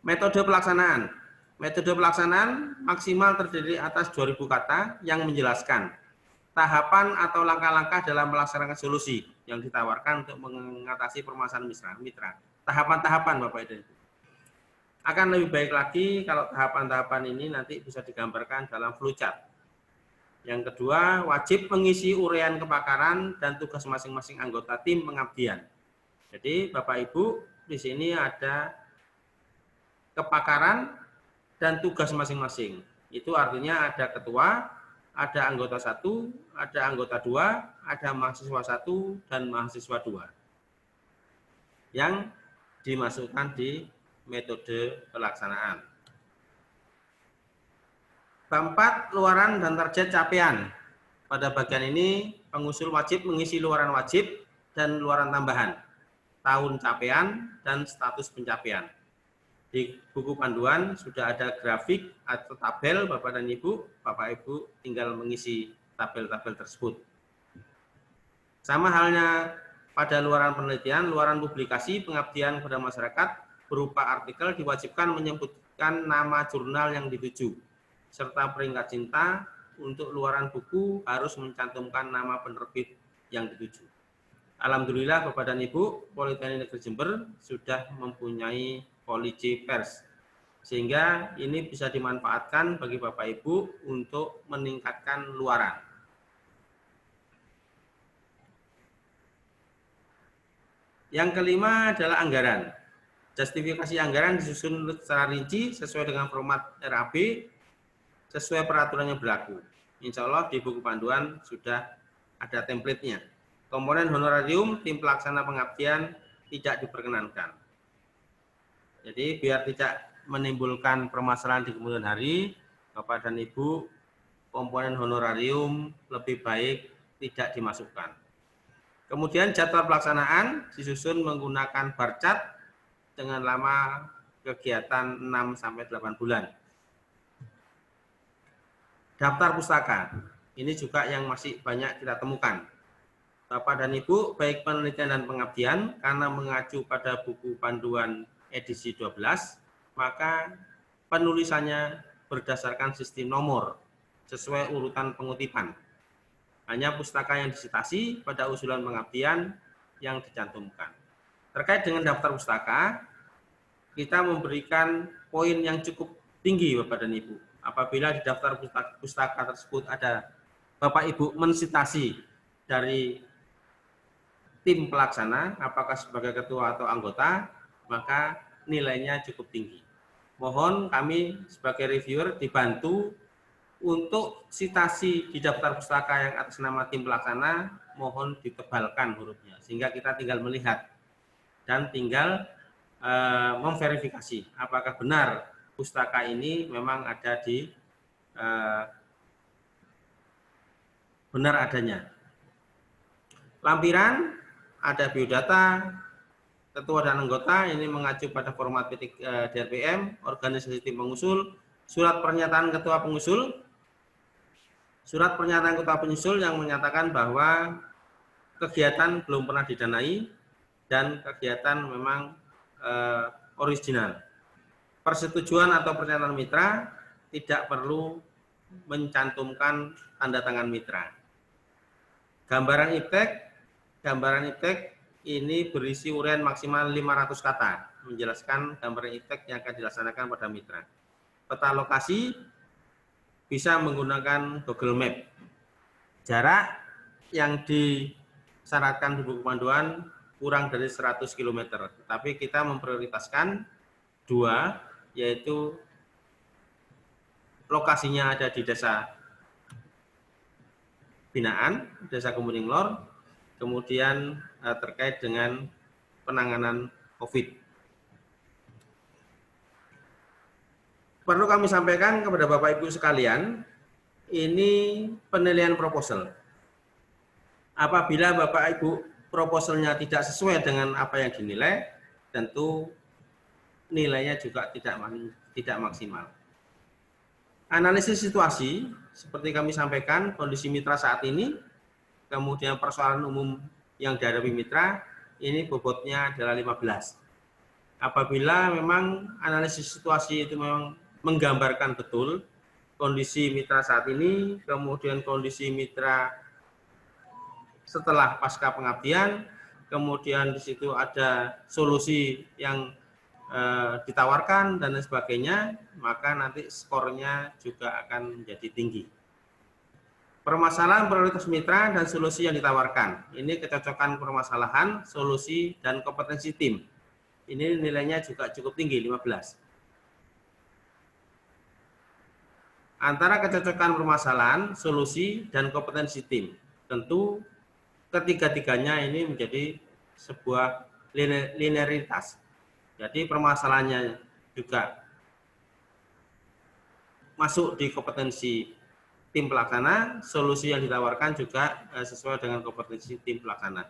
Speaker 3: Metode pelaksanaan. Metode pelaksanaan maksimal terdiri atas 2.000 kata yang menjelaskan tahapan atau langkah-langkah dalam melaksanakan solusi yang ditawarkan untuk mengatasi permasalahan mitra. Tahapan-tahapan Bapak Ibu. Akan lebih baik lagi kalau tahapan-tahapan ini nanti bisa digambarkan dalam flowchart. Yang kedua, wajib mengisi uraian kepakaran dan tugas masing-masing anggota tim pengabdian. Jadi Bapak Ibu, di sini ada kepakaran dan tugas masing-masing. Itu artinya ada ketua, ada anggota 1, ada anggota 2, ada mahasiswa 1 dan mahasiswa 2 yang dimasukkan di metode pelaksanaan. Bab 4, luaran dan target capaian. Pada bagian ini pengusul wajib mengisi luaran wajib dan luaran tambahan, tahun capaian dan status pencapaian. Di buku panduan sudah ada grafik atau tabel Bapak dan Ibu. Bapak Ibu tinggal mengisi tabel-tabel tersebut. Sama halnya pada luaran penelitian, luaran publikasi pengabdian kepada masyarakat berupa artikel diwajibkan menyebutkan nama jurnal yang dituju, serta peringkat cinta. Untuk luaran buku harus mencantumkan nama penerbit yang dituju. Alhamdulillah Bapak dan Ibu, Politeknik Negeri Jember sudah mempunyai Policy Pers, sehingga ini bisa dimanfaatkan bagi Bapak Ibu untuk meningkatkan luaran. Yang kelima adalah anggaran. Justifikasi anggaran disusun secara rinci sesuai dengan format RAB, sesuai peraturan yang berlaku. Insya Allah di buku panduan sudah ada template-nya. Komponen honorarium tim pelaksana pengabdian tidak diperkenankan. Jadi biar tidak menimbulkan permasalahan di kemudian hari, Bapak dan Ibu, komponen honorarium lebih baik tidak dimasukkan. Kemudian jadwal pelaksanaan disusun menggunakan bar chart dengan lama kegiatan 6-8 bulan. Daftar pustaka, ini juga yang masih banyak kita temukan. Bapak dan Ibu, baik penelitian dan pengabdian, karena mengacu pada buku panduan edisi 12, maka penulisannya berdasarkan sistem nomor, sesuai urutan pengutipan. Hanya pustaka yang disitasi pada usulan pengabdian yang dicantumkan. Terkait dengan daftar pustaka, kita memberikan poin yang cukup tinggi Bapak dan Ibu. Apabila di daftar pustaka tersebut ada Bapak Ibu mensitasi dari tim pelaksana, apakah sebagai ketua atau anggota, maka nilainya cukup tinggi. Mohon kami sebagai reviewer dibantu untuk citasi di daftar pustaka yang atas nama tim pelaksana, mohon ditebalkan hurufnya, sehingga kita tinggal melihat dan tinggal memverifikasi apakah benar pustaka ini memang ada di benar adanya. Lampiran ada biodata, ketua dan anggota, ini mengacu pada format DRPM, organisasi tim pengusul, surat pernyataan ketua pengusul, surat pernyataan ketua pengusul yang menyatakan bahwa kegiatan belum pernah didanai dan kegiatan memang original. Persetujuan atau pernyataan mitra tidak perlu mencantumkan tanda tangan mitra. Gambaran iptek ini berisi uraian maksimal 500 kata, menjelaskan gambaran iptek yang akan dilaksanakan pada mitra. Peta lokasi bisa menggunakan Google Map. Jarak yang syaratkan di buku panduan kurang dari 100 km. Tapi kita memprioritaskan 2, yaitu lokasinya ada di Desa Binaan, Desa Kemuning Lor, kemudian terkait dengan penanganan COVID. Perlu kami sampaikan kepada Bapak Ibu sekalian, ini penilaian proposal. Apabila Bapak Ibu proposalnya tidak sesuai dengan apa yang dinilai, tentu nilainya juga tidak maksimal. Analisis situasi, seperti kami sampaikan, kondisi mitra saat ini, kemudian persoalan umum yang dihadapi mitra, ini bobotnya adalah 15. Apabila memang analisis situasi itu memang menggambarkan betul kondisi mitra saat ini, kemudian kondisi mitra setelah pasca pengabdian, kemudian di situ ada solusi yang ditawarkan dan lain sebagainya, maka nanti skornya juga akan menjadi tinggi. Permasalahan prioritas mitra dan solusi yang ditawarkan. Ini kecocokan permasalahan, solusi, dan kompetensi tim. Ini nilainya juga cukup tinggi, 15. Antara kecocokan permasalahan, solusi, dan kompetensi tim. Tentu ketiga-tiganya ini menjadi sebuah linearitas. Jadi permasalahannya juga masuk di kompetensi tim pelaksana, solusi yang ditawarkan juga sesuai dengan kompetensi tim pelaksana.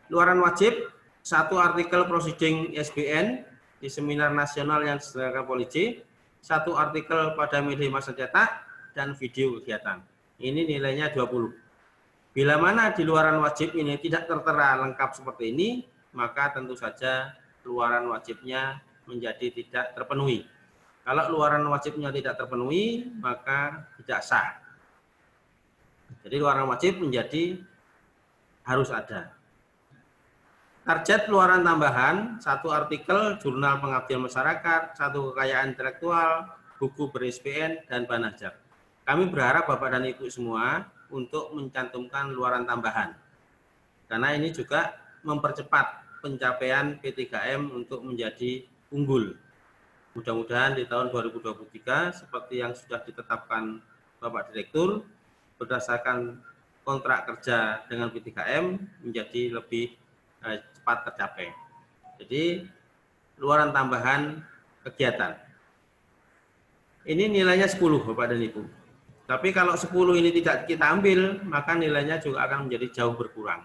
Speaker 3: Luaran wajib, 1 artikel proceeding ISBN di seminar nasional yang diselenggarakan Polisi, 1 artikel pada media massa cetak, dan video kegiatan. Ini nilainya 20. Bila mana di luaran wajib ini tidak tertera lengkap seperti ini, maka tentu saja luaran wajibnya menjadi tidak terpenuhi. Kalau luaran wajibnya tidak terpenuhi, maka tidak sah. Jadi luaran wajib menjadi harus ada. Target luaran tambahan, 1 artikel jurnal pengabdian masyarakat, 1 kekayaan intelektual, buku ber-ISBN, dan bahan ajar. Kami berharap Bapak dan Ibu semua untuk mencantumkan luaran tambahan. Karena ini juga mempercepat pencapaian P3M untuk menjadi unggul. Mudah-mudahan di tahun 2023 seperti yang sudah ditetapkan Bapak Direktur berdasarkan kontrak kerja dengan P3M menjadi lebih cepat tercapai. Jadi luaran tambahan kegiatan. Ini nilainya 10 Bapak dan Ibu. Tapi kalau 10 ini tidak kita ambil, maka nilainya juga akan menjadi jauh berkurang.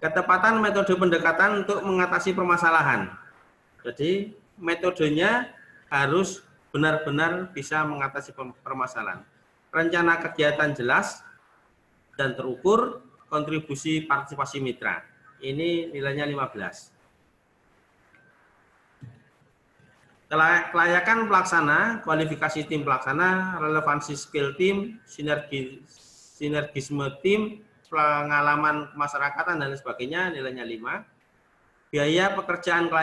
Speaker 3: Ketepatan metode pendekatan untuk mengatasi permasalahan. Jadi metodenya harus benar-benar bisa mengatasi permasalahan. Rencana kegiatan jelas dan terukur, kontribusi partisipasi mitra. Ini nilainya 15. Kelayakan pelaksana, kualifikasi tim pelaksana, relevansi skill tim, sinergisme tim, pengalaman kemasyarakatan dan sebagainya, nilainya 5. Biaya pekerjaan,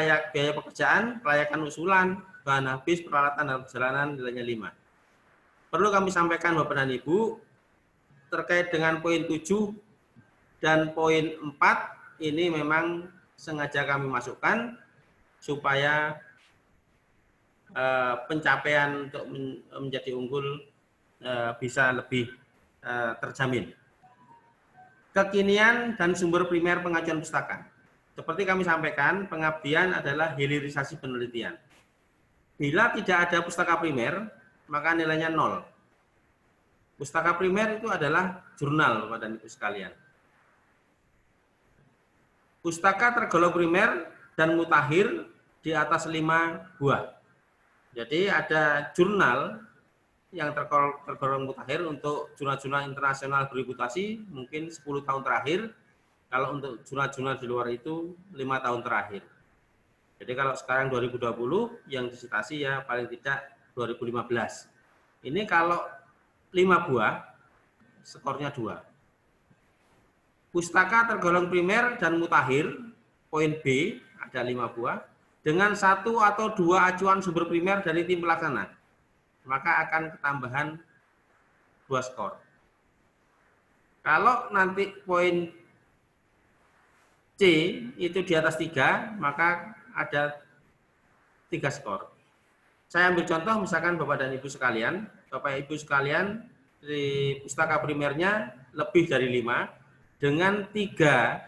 Speaker 3: kelayakan usulan, bahan habis, peralatan dan perjalanan, nilainya 5. Perlu kami sampaikan Bapak dan Ibu, terkait dengan poin 7 dan poin 4, ini memang sengaja kami masukkan supaya pencapaian untuk menjadi unggul bisa lebih terjamin. Kekinian dan sumber primer pengajuan pustaka. Seperti kami sampaikan, pengabdian adalah hilirisasi penelitian. Bila tidak ada pustaka primer, maka nilainya 0. Pustaka primer itu adalah jurnal, Bapak dan Ibu sekalian. Pustaka tergolong primer dan mutakhir di atas 5 buah. Jadi ada jurnal yang tergolong mutakhir untuk jurnal-jurnal internasional berreputasi mungkin 10 tahun terakhir. Kalau untuk jurnal-jurnal di luar itu 5 tahun terakhir. Jadi kalau sekarang 2020 yang disitasi ya paling tidak 2015. Ini kalau 5 buah, skornya 2. Pustaka tergolong primer dan mutakhir, poin B, ada 5 buah, dengan 1 atau 2 acuan sumber primer dari tim pelaksana, maka akan ketambahan 2 skor. Kalau nanti poin C itu di atas 3, maka ada 3 skor. Saya ambil contoh misalkan Bapak dan Ibu sekalian, di pustaka primernya lebih dari 5, dengan 3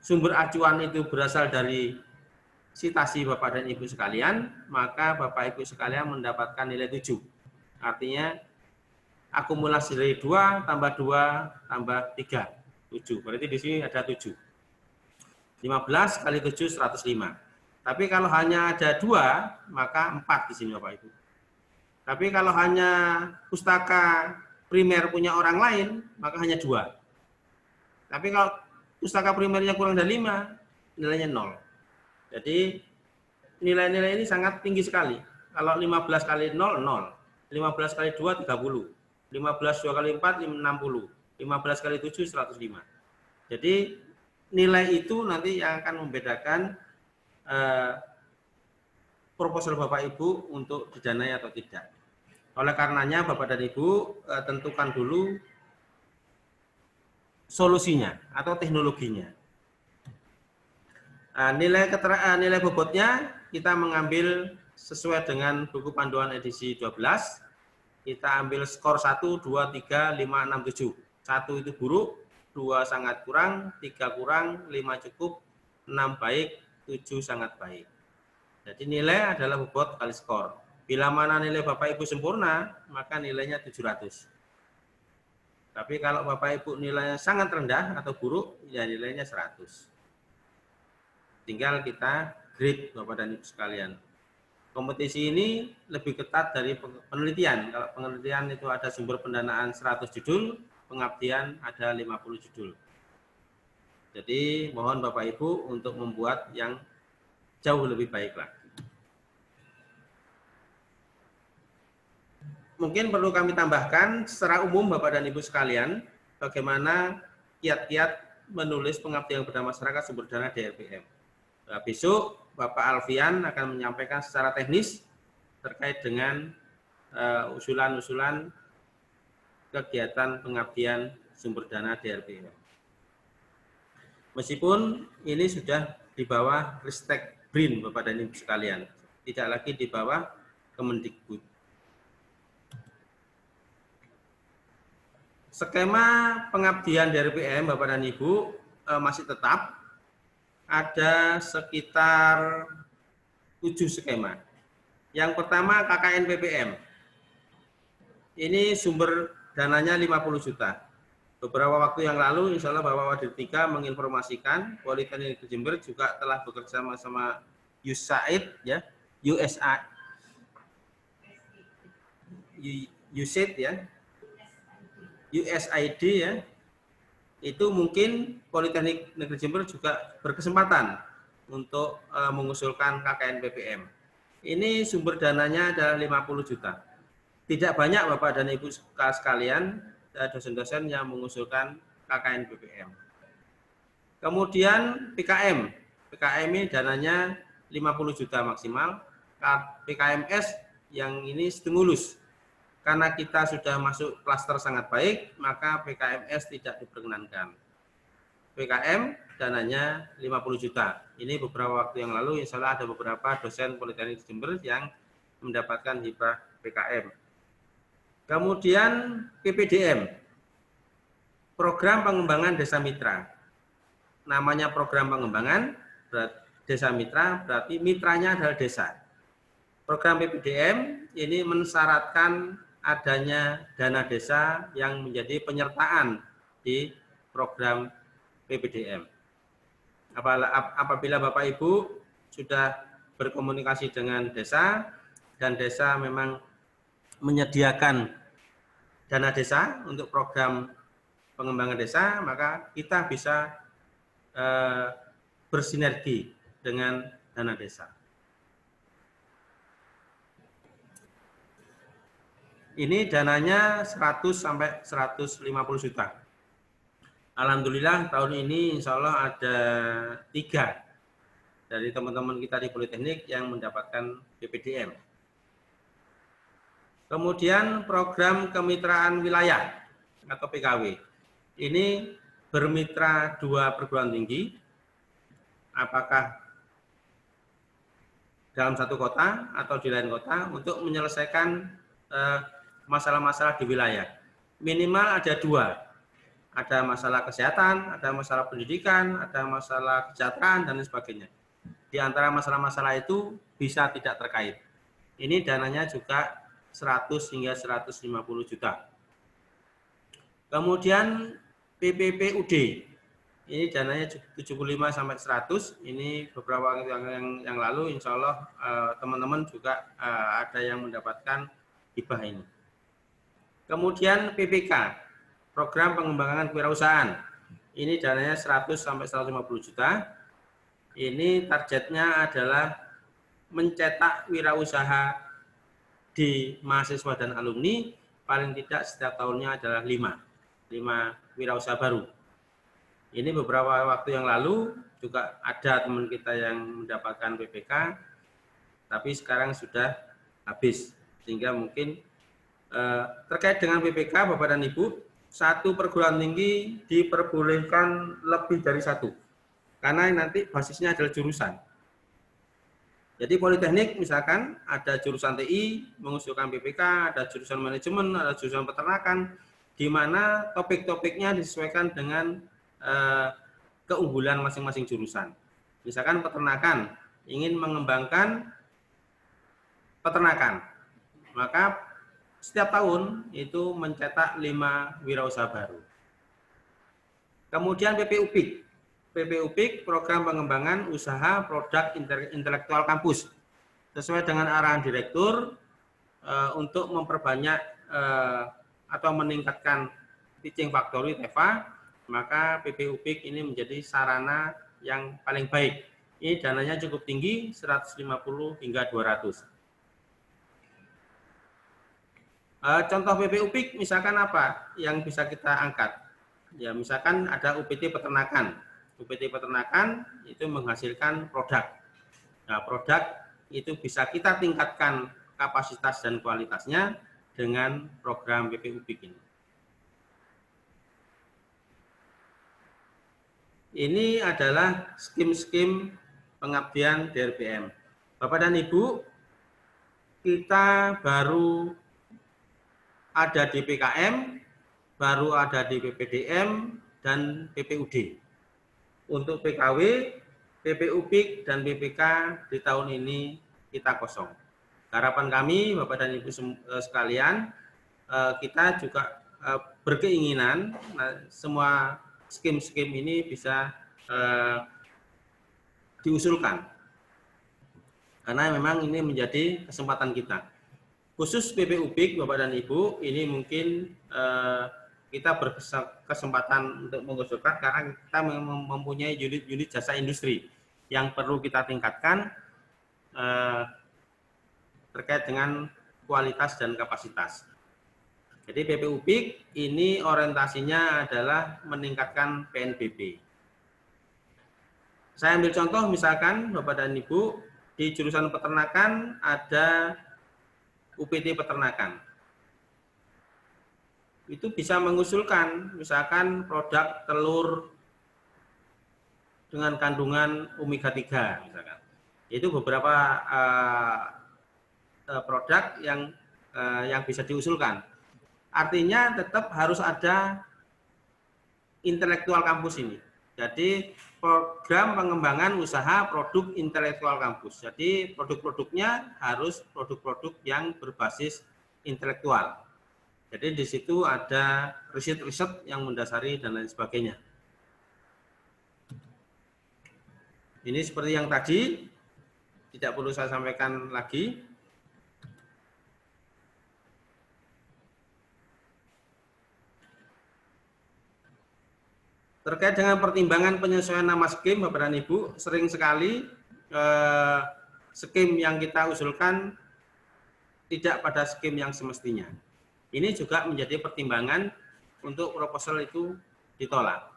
Speaker 3: sumber acuan itu berasal dari citasi Bapak dan Ibu sekalian, maka Bapak Ibu sekalian mendapatkan nilai 7. Artinya akumulasi dari 2 tambah 2 tambah 3. 7. Berarti di sini ada 7. 15 kali 7, 105. Tapi kalau hanya ada 2, maka 4 di sini Bapak Ibu. Tapi kalau hanya pustaka primer punya orang lain, maka hanya 2. Tapi kalau pustaka primernya kurang dari 5, nilainya 0. Jadi nilai-nilai ini sangat tinggi sekali. Kalau 15 kali 0, 0. 15 kali 2, 30. 15 2 kali 4, 60. 15 kali 7, 105. Jadi nilai itu nanti yang akan membedakan proposal Bapak Ibu untuk didanai atau tidak. Oleh karenanya Bapak dan Ibu tentukan dulu solusinya atau teknologinya. Nilai bobotnya kita mengambil sesuai dengan buku panduan edisi 12. Kita ambil skor 1, 2, 3, 5, 6, 7. 1 itu buruk, 2 sangat kurang, 3 kurang, 5 cukup, 6 baik, 7 sangat baik. Jadi nilai adalah bobot kali skor. Bila mana nilai Bapak Ibu sempurna, maka nilainya 700. Tapi kalau Bapak Ibu nilainya sangat rendah atau buruk, ya nilainya 100. Tinggal kita grade Bapak dan Ibu sekalian. Kompetisi ini lebih ketat dari penelitian. Kalau penelitian itu ada sumber pendanaan 100 judul, pengabdian ada 50 judul. Jadi mohon Bapak Ibu untuk membuat yang jauh lebih baik lagi. Mungkin perlu kami tambahkan secara umum Bapak dan Ibu sekalian, bagaimana kiat-kiat menulis pengabdian kepada masyarakat sumber dana DRPM. Nah, besok Bapak Alfian akan menyampaikan secara teknis terkait dengan usulan-usulan kegiatan pengabdian sumber dana DRPM. Meskipun ini sudah di bawah Ristek BRIN Bapak dan Ibu sekalian, tidak lagi di bawah Kemendikbud. Skema pengabdian DRPM Bapak dan Ibu masih tetap ada sekitar 7 skema. Yang pertama KKN PPM. Ini sumber dananya 50 juta. Beberapa waktu yang lalu, insya Allah Bapak Wadir 3 menginformasikan Politeknik Negeri Jember juga telah bekerja sama USAID, ya, USAID ya, USAID ya. Itu mungkin Politeknik Negeri Jember juga berkesempatan untuk mengusulkan KKN PPM. Ini sumber dananya adalah 50 juta. Tidak banyak Bapak dan Ibu sekalian, dosen-dosen yang mengusulkan KKN PPM. Kemudian PKM. PKM ini dananya 50 juta maksimal. PKMS yang ini stimulus. Karena kita sudah masuk klaster sangat baik, maka PKMS tidak diperkenankan. PKM dananya 50 juta. Ini beberapa waktu yang lalu, insya Allah ada beberapa dosen Politeknik Jember yang mendapatkan hibah PKM. Kemudian PPDM, Program Pengembangan Desa Mitra. Namanya program pengembangan, desa mitra, berarti mitranya adalah desa. Program PPDM ini mensyaratkan adanya dana desa yang menjadi penyertaan di program PPDM. Apabila Bapak Ibu sudah berkomunikasi dengan desa dan desa memang menyediakan dana desa untuk program pengembangan desa, maka kita bisa bersinergi dengan dana desa. Ini dananya 100 sampai 150 juta. Alhamdulillah tahun ini insya Allah ada 3 dari teman-teman kita di Politeknik yang mendapatkan PPDM. Kemudian program kemitraan wilayah atau PKW. Ini bermitra dua perguruan tinggi, apakah dalam satu kota atau di lain kota, untuk menyelesaikan masalah-masalah di wilayah. Minimal ada dua, ada masalah kesehatan, ada masalah pendidikan, ada masalah kesejahteraan, dan lain sebagainya. Di antara masalah-masalah itu bisa tidak terkait. Ini dananya juga 100 hingga 150 juta. Kemudian PPPUD, ini dananya 75 sampai 100. Ini beberapa waktu yang lalu, insya Allah teman-teman juga ada yang mendapatkan hibah ini. Kemudian PPK, program pengembangan kewirausahaan. Ini dananya 100 sampai 150 juta. Ini targetnya adalah mencetak wirausaha di mahasiswa dan alumni, paling tidak setiap tahunnya adalah 5 wirausaha baru. Ini beberapa waktu yang lalu juga ada teman kita yang mendapatkan PPK, tapi sekarang sudah habis. Sehingga mungkin terkait dengan PPK, Bapak dan Ibu, satu perguruan tinggi diperbolehkan lebih dari satu, karena nanti basisnya adalah jurusan. Jadi politeknik misalkan ada jurusan TI mengusulkan PPK, ada jurusan manajemen, ada jurusan peternakan, di mana topik-topiknya disesuaikan dengan keunggulan masing-masing jurusan. Misalkan peternakan, ingin mengembangkan peternakan, maka setiap tahun itu mencetak 5 wirausaha baru. Kemudian PPUPIK. PPUPIK, program pengembangan usaha produk intelektual kampus. Sesuai dengan arahan direktur untuk memperbanyak atau meningkatkan teaching factory TEFA, maka PPUPIK ini menjadi sarana yang paling baik. Ini dananya cukup tinggi, 150 hingga 200. Contoh PPUPIK misalkan apa yang bisa kita angkat? Ya, misalkan ada UPT peternakan. UPT peternakan itu menghasilkan produk. Nah, produk itu bisa kita tingkatkan kapasitas dan kualitasnya dengan program PPUPIK ini. Ini adalah skim-skim pengabdian DRPM. Bapak dan Ibu, kita baru ada di PKM, baru ada di PPDM, dan PPUD. Untuk PKW, PPUPIK, dan PPK di tahun ini kita kosong. Harapan kami, Bapak dan Ibu sekalian, kita juga berkeinginan semua skim-skim ini bisa diusulkan. Karena memang ini menjadi kesempatan kita. Khusus PPUPIK, Bapak dan Ibu, ini mungkin kita berkesempatan untuk mengusulkan karena kita mempunyai unit jasa industri yang perlu kita tingkatkan terkait dengan kualitas dan kapasitas. Jadi PPUPIK ini orientasinya adalah meningkatkan PNBP. Saya ambil contoh misalkan Bapak dan Ibu, di jurusan peternakan ada UPT peternakan. Itu bisa mengusulkan misalkan produk telur dengan kandungan omega 3 misalkan. Itu beberapa produk yang bisa diusulkan. Artinya tetap harus ada intelektual kampus ini. Jadi program pengembangan usaha produk intelektual kampus. Jadi produk-produknya harus produk-produk yang berbasis intelektual. Jadi di situ ada riset-riset yang mendasari dan lain sebagainya. Ini seperti yang tadi, tidak perlu saya sampaikan lagi. Terkait dengan pertimbangan penyesuaian nama skim, Bapak dan Ibu, sering sekali skim yang kita usulkan tidak pada skim yang semestinya. Ini juga menjadi pertimbangan untuk proposal itu ditolak.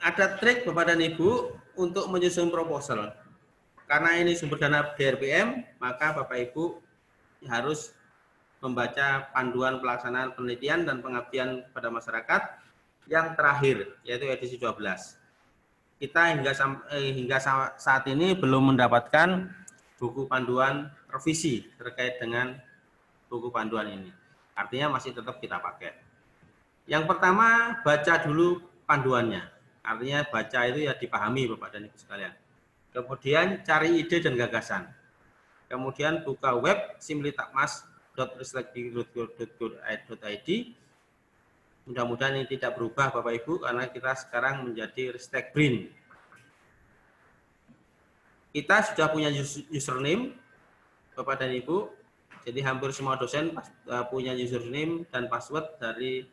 Speaker 3: Ada trik Bapak dan Ibu untuk menyusun proposal. Karena ini sumber dana DRPM, maka Bapak Ibu harus membaca panduan pelaksanaan penelitian dan pengabdian pada masyarakat yang terakhir, yaitu edisi 12. Kita hingga saat ini belum mendapatkan buku panduan revisi terkait dengan buku panduan ini. Artinya masih tetap kita pakai. Yang pertama, baca dulu panduannya. Artinya baca itu ya dipahami Bapak dan Ibu sekalian. Kemudian cari ide dan gagasan. Kemudian buka web simlitakmas.ristekdikti.go.id. Mudah-mudahan ini tidak berubah Bapak Ibu karena kita sekarang menjadi Ristek BRIN. Kita sudah punya username Bapak dan Ibu. Jadi hampir semua dosen punya username dan password dari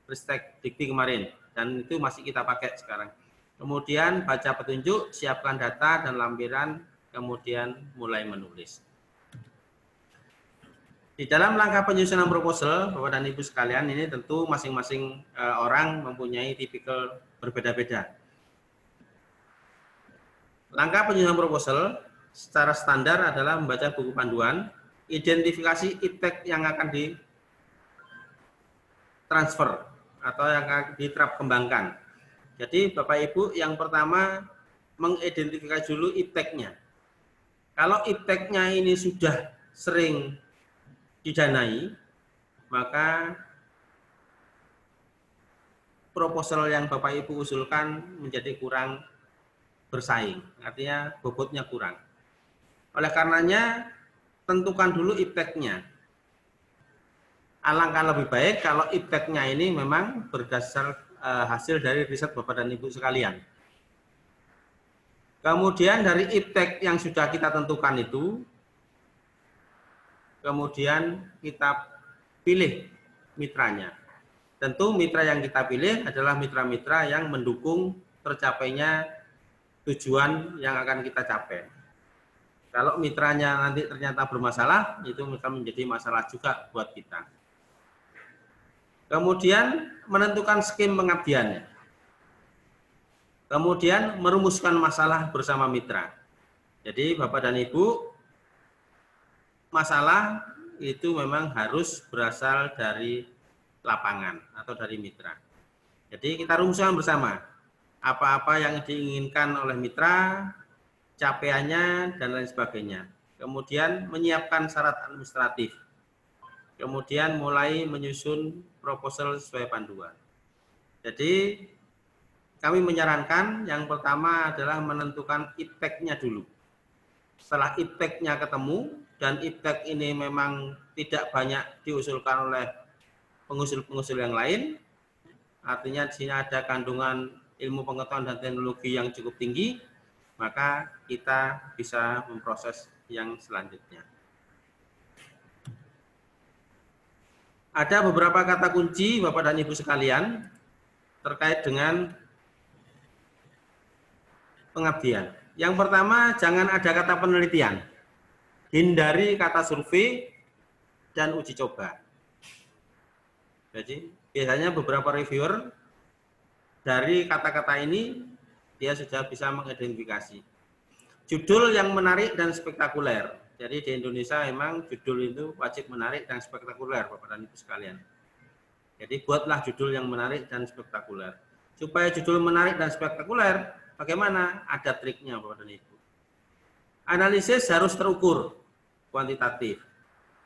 Speaker 3: Ristek Dikti kemarin, dan itu masih kita pakai sekarang. Kemudian baca petunjuk, siapkan data dan lampiran, kemudian mulai menulis. Di dalam langkah penyusunan proposal, Bapak dan Ibu sekalian, ini tentu masing-masing orang mempunyai tipikal berbeda-beda. Langkah penyusunan proposal secara standar adalah membaca buku panduan, identifikasi iptek yang akan ditransfer atau yang akan diterap kembangkan. Jadi Bapak Ibu yang pertama mengidentifikasi dulu ipteknya. Kalau ipteknya ini sudah sering didanai, maka proposal yang Bapak Ibu usulkan menjadi kurang bersaing, artinya bobotnya kurang. Oleh karenanya, tentukan dulu ipteknya. Alangkah lebih baik kalau ipteknya ini memang berdasar hasil dari riset Bapak dan Ibu sekalian. Kemudian dari iptek yang sudah kita tentukan itu, kemudian kita pilih mitranya. Tentu mitra yang kita pilih adalah mitra-mitra yang mendukung tercapainya tujuan yang akan kita capai. Kalau mitranya nanti ternyata bermasalah, itu akan menjadi masalah juga buat kita. Kemudian menentukan skim pengabdiannya. Kemudian merumuskan masalah bersama mitra. Jadi Bapak dan Ibu, masalah itu memang harus berasal dari lapangan atau dari mitra. Jadi kita rumuskan bersama apa-apa yang diinginkan oleh mitra, capaiannya, dan lain sebagainya. Kemudian menyiapkan syarat administratif. Kemudian mulai menyusun proposal sesuai panduan. Jadi kami menyarankan yang pertama adalah menentukan ipteknya dulu. Setelah ipteknya ketemu, dan iptek ini memang tidak banyak diusulkan oleh pengusul-pengusul yang lain, artinya di sini ada kandungan ilmu pengetahuan dan teknologi yang cukup tinggi, maka kita bisa memproses yang selanjutnya. Ada beberapa kata kunci Bapak dan Ibu sekalian terkait dengan pengabdian. Yang pertama, jangan ada kata penelitian. Hindari kata survei dan uji coba. Jadi biasanya beberapa reviewer dari kata-kata ini dia sudah bisa mengidentifikasi. Judul yang menarik dan spektakuler. Jadi di Indonesia memang judul itu wajib menarik dan spektakuler, Bapak dan Ibu sekalian. Jadi buatlah judul yang menarik dan spektakuler. Supaya judul menarik dan spektakuler, bagaimana? Ada triknya, Bapak dan Ibu. Analisis harus terukur, kuantitatif.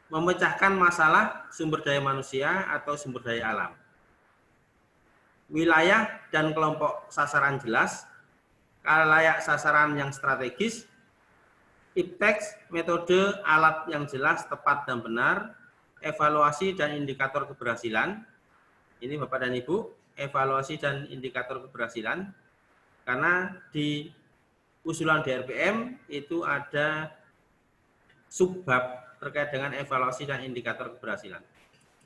Speaker 3: Memecahkan masalah sumber daya manusia atau sumber daya alam. Wilayah dan kelompok sasaran jelas, layak sasaran yang strategis, iptek, metode, alat yang jelas, tepat dan benar, evaluasi dan indikator keberhasilan. Ini Bapak dan Ibu, evaluasi dan indikator keberhasilan. Karena di usulan DRPM itu ada subbab terkait dengan evaluasi dan indikator keberhasilan.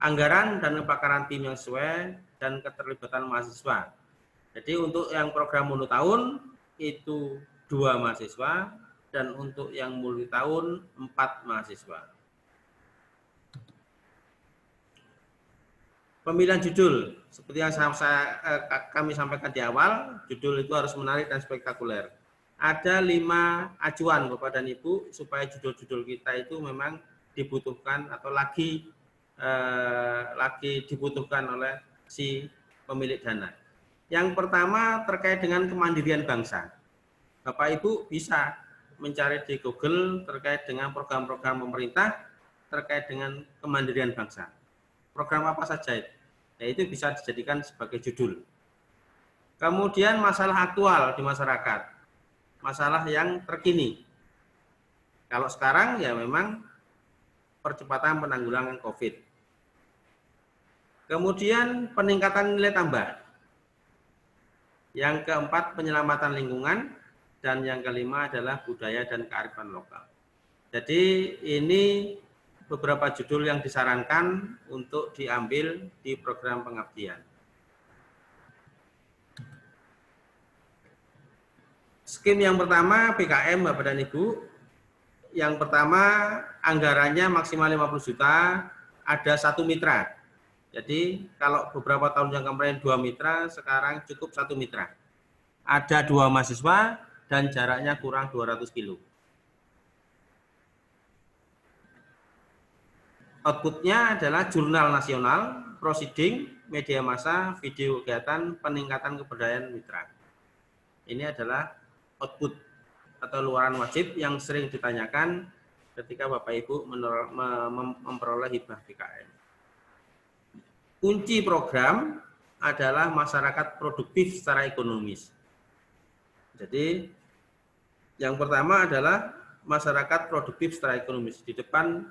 Speaker 3: Anggaran dan kepakaran tim yang sesuai dan keterlibatan mahasiswa. Jadi untuk yang program monotahun itu 2 mahasiswa dan untuk yang multitahun 4 mahasiswa. Pemilihan judul, seperti yang kami sampaikan di awal, judul itu harus menarik dan spektakuler. Ada 5 acuan Bapak dan Ibu supaya judul-judul kita itu memang dibutuhkan atau lagi dibutuhkan oleh si pemilik dana. Yang pertama terkait dengan kemandirian bangsa. Bapak Ibu bisa mencari di Google terkait dengan program-program pemerintah terkait dengan kemandirian bangsa. Program apa saja itu? Ya, itu bisa dijadikan sebagai judul. Kemudian masalah aktual di masyarakat, masalah yang terkini. Kalau sekarang ya memang percepatan penanggulangan COVID. Kemudian peningkatan nilai tambah. Yang keempat penyelamatan lingkungan, dan yang kelima adalah budaya dan kearifan lokal. Jadi ini beberapa judul yang disarankan untuk diambil di program pengabdian. Skim yang pertama PKM Bapak dan Ibu. Yang pertama anggarannya maksimal 50 juta, ada 1 mitra. Jadi kalau beberapa tahun yang kemarin 2 mitra, sekarang cukup 1 mitra. Ada 2 mahasiswa dan jaraknya kurang 200 kilo. Outputnya adalah jurnal nasional, proceeding, media massa, video kegiatan, peningkatan keberdayaan mitra. Ini adalah output atau luaran wajib yang sering ditanyakan ketika Bapak Ibu memperoleh hibah PKM. Kunci program adalah masyarakat produktif secara ekonomis. Jadi yang pertama adalah masyarakat produktif secara ekonomis. Di depan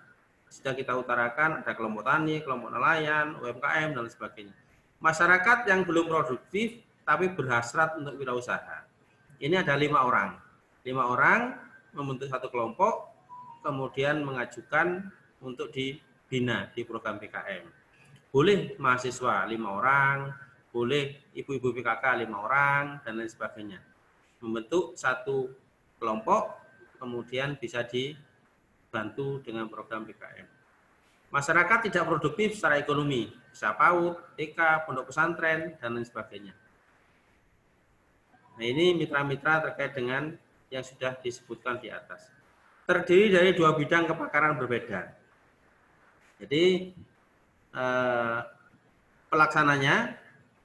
Speaker 3: sudah kita utarakan ada kelompok tani, kelompok nelayan, UMKM dan sebagainya. Masyarakat yang belum produktif tapi berhasrat untuk wirausaha. Ini ada 5 orang. 5 orang membentuk satu kelompok, kemudian mengajukan untuk dibina di program PKM. Boleh mahasiswa 5 orang, boleh ibu-ibu PKK 5 orang, dan lain sebagainya. Membentuk satu kelompok, kemudian bisa dibantu dengan program PKM. Masyarakat tidak produktif secara ekonomi, bisa PAUD, TK, pondok pesantren, dan lain sebagainya. Nah ini mitra-mitra terkait dengan yang sudah disebutkan di atas. Terdiri dari 2 bidang kepakaran berbeda. Jadi pelaksananya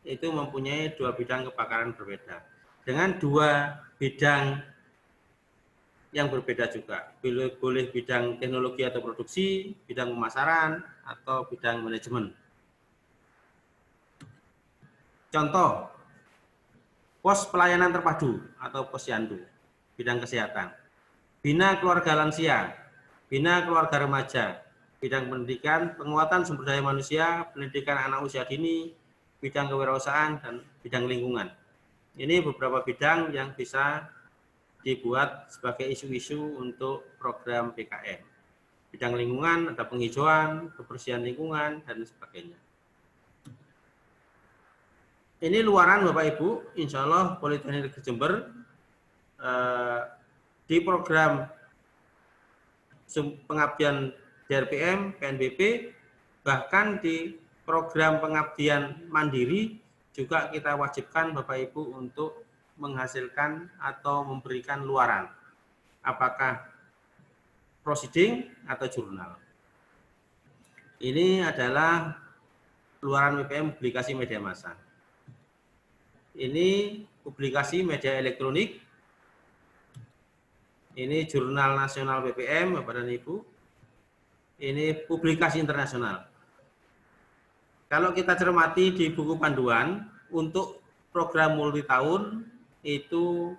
Speaker 3: itu mempunyai 2 bidang kepakaran berbeda. Dengan 2 bidang yang berbeda juga. Boleh bidang teknologi atau produksi, bidang pemasaran, atau bidang manajemen. Contoh, pos pelayanan terpadu atau posyandu, bidang kesehatan. Bina keluarga lansia, bina keluarga remaja, bidang pendidikan, penguatan sumber daya manusia, pendidikan anak usia dini, bidang kewirausahaan, dan bidang lingkungan. Ini beberapa bidang yang bisa dibuat sebagai isu-isu untuk program PKM. Bidang lingkungan, ada penghijauan, kebersihan lingkungan, dan sebagainya. Ini luaran Bapak Ibu, insya Allah Politeknik Negeri Jember di program pengabdian DRPM, PNBP, bahkan di program pengabdian mandiri juga kita wajibkan Bapak Ibu untuk menghasilkan atau memberikan luaran. Apakah proceeding atau jurnal. Ini adalah luaran PPM publikasi media massa. Ini publikasi media elektronik. Ini jurnal nasional PPM, Bapak dan Ibu. Ini publikasi internasional. Kalau kita cermati di buku panduan, untuk program multi tahun, itu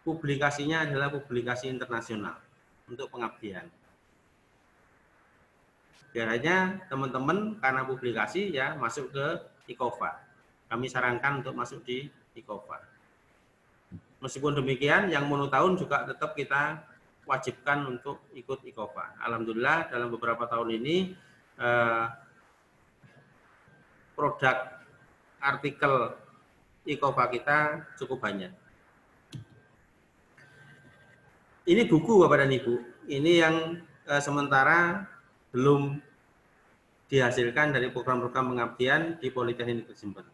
Speaker 3: publikasinya adalah publikasi internasional untuk pengabdian. Biasanya teman-teman karena publikasi ya masuk ke IKOVA. Kami sarankan untuk masuk di IKOVA. Meskipun demikian, yang monotahun juga tetap kita wajibkan untuk ikut IKOVA. Alhamdulillah dalam beberapa tahun ini produk artikel IKOVA kita cukup banyak. Ini buku Bapak dan Ibu. Ini yang sementara belum dihasilkan dari program-program pengabdian di Politeknik Negeri Jember.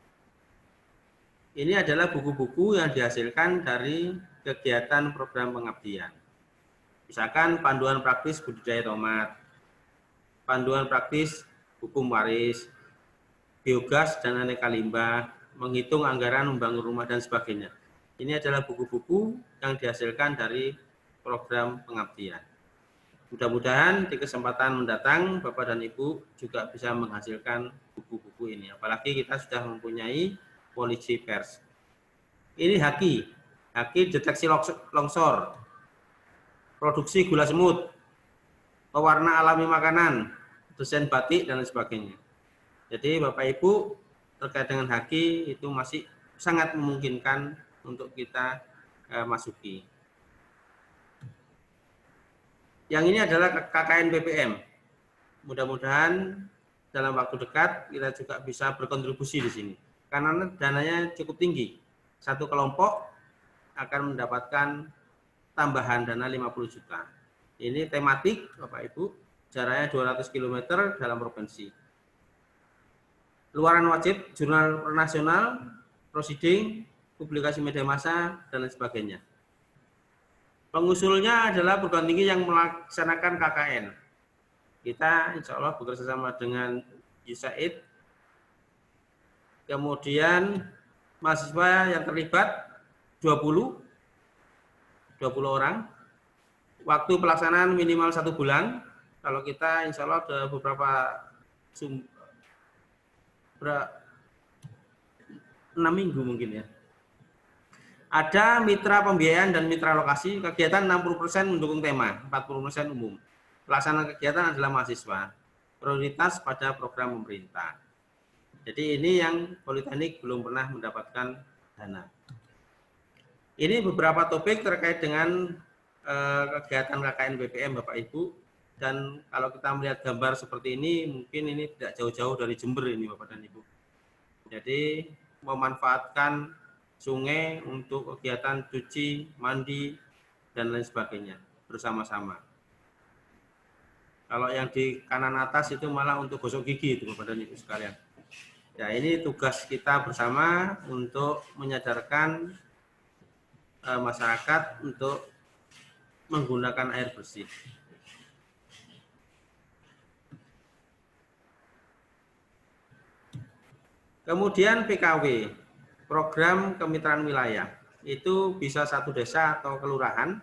Speaker 3: Ini adalah buku-buku yang dihasilkan dari kegiatan program pengabdian. Misalkan panduan praktis budidaya tomat, panduan praktis hukum waris, biogas dan aneka limbah, menghitung anggaran membangun rumah dan sebagainya. Ini adalah buku-buku yang dihasilkan dari program pengabdian. Mudah-mudahan di kesempatan mendatang Bapak dan Ibu juga bisa menghasilkan buku-buku ini. Apalagi kita sudah mempunyai polisi pers. Ini haki deteksi longsor, produksi gula semut, pewarna alami makanan, desain batik dan lain sebagainya. Jadi Bapak Ibu terkait dengan haki itu masih sangat memungkinkan untuk kita masuki. Yang ini adalah KKN BPM. Mudah-mudahan dalam waktu dekat kita juga bisa berkontribusi di sini. Karena dananya cukup tinggi. Satu kelompok akan mendapatkan tambahan dana 50 juta. Ini tematik Bapak Ibu, jaraknya 200 km dalam provinsi. Luaran wajib, jurnal nasional, prosiding, publikasi media massa, dan lain sebagainya. Pengusulnya adalah perguruan tinggi yang melaksanakan KKN. Kita insya Allah bekerja sama dengan USAID. Kemudian mahasiswa yang terlibat 20 orang. Waktu pelaksanaan minimal 1 bulan. Kalau kita insya Allah ada beberapa 6 minggu mungkin ya. Ada mitra pembiayaan dan mitra lokasi, kegiatan 60% mendukung tema, 40% umum. Pelaksanaan kegiatan adalah mahasiswa, prioritas pada program pemerintah. Jadi ini yang Politeknik belum pernah mendapatkan dana. Ini beberapa topik terkait dengan kegiatan KKN BPM Bapak Ibu. Dan kalau kita melihat gambar seperti ini, mungkin ini tidak jauh-jauh dari Jember ini Bapak dan Ibu. Jadi memanfaatkan sungai untuk kegiatan cuci, mandi, dan lain sebagainya bersama-sama. Kalau yang di kanan atas itu malah untuk gosok gigi itu Bapak dan Ibu sekalian. Ya, ini tugas kita bersama untuk menyadarkan masyarakat untuk menggunakan air bersih. Kemudian PKW, program kemitraan wilayah, itu bisa satu desa atau kelurahan,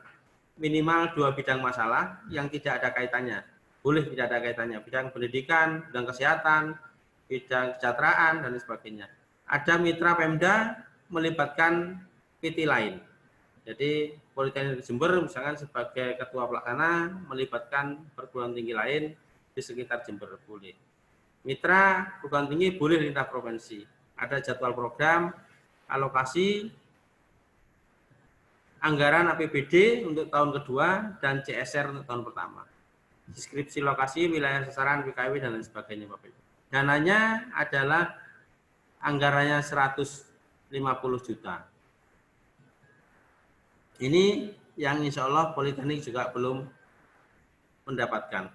Speaker 3: minimal 2 bidang masalah yang tidak ada kaitannya. Boleh tidak ada kaitannya, bidang pendidikan, bidang kesehatan, bidang kesejahteraan, dan sebagainya. Ada mitra Pemda melibatkan PT lain. Jadi Politeknik Jember misalkan sebagai ketua pelaksana melibatkan perguruan tinggi lain di sekitar Jember, boleh. Mitra perguruan tinggi boleh lintas provinsi. Ada jadwal program, alokasi, anggaran APBD untuk tahun kedua, dan CSR untuk tahun pertama. Deskripsi lokasi, wilayah sasaran, PKW, dan lain sebagainya Bapak Ibu. Dananya adalah anggarannya 150 juta. Ini yang insya Allah Politeknik juga belum mendapatkan.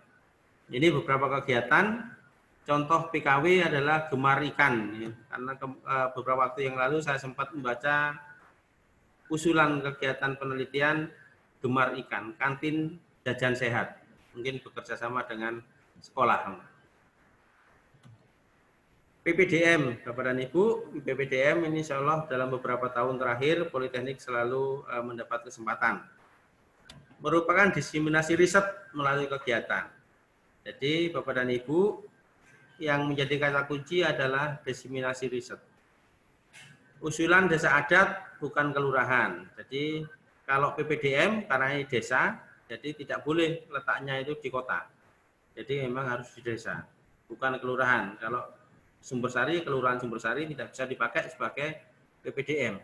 Speaker 3: Ini beberapa kegiatan. Contoh PKW adalah gemar ikan, ya. Karena beberapa waktu yang lalu saya sempat membaca usulan kegiatan penelitian gemar ikan, kantin jajan sehat, mungkin bekerja sama dengan sekolah. PPDM, Bapak dan Ibu, PPDM ini insya Allah dalam beberapa tahun terakhir Politeknik selalu mendapat kesempatan. Merupakan diseminasi riset melalui kegiatan. Jadi Bapak dan Ibu, yang menjadi kata kunci adalah diseminasi riset. Usulan desa adat bukan kelurahan. Jadi kalau PPDM karena ini desa, jadi tidak boleh letaknya itu di kota. Jadi memang harus di desa, bukan kelurahan. Kalau Sumbersari, kelurahan Sumbersari tidak bisa dipakai sebagai PPDM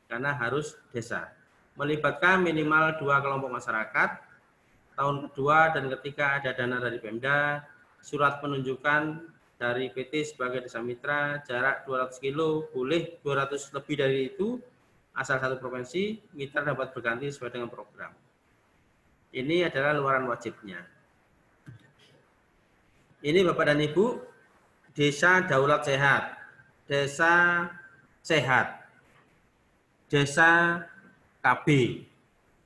Speaker 3: karena harus desa. Melibatkan minimal 2 kelompok masyarakat. Tahun kedua dan ketiga ada dana dari Pemda. Surat penunjukan dari PT sebagai desa mitra, jarak 200 kilo, boleh 200 lebih dari itu, asal satu provinsi, mitra dapat berganti sesuai dengan program. Ini adalah luaran wajibnya. Ini Bapak dan Ibu, desa daulat sehat, desa sehat, desa KB,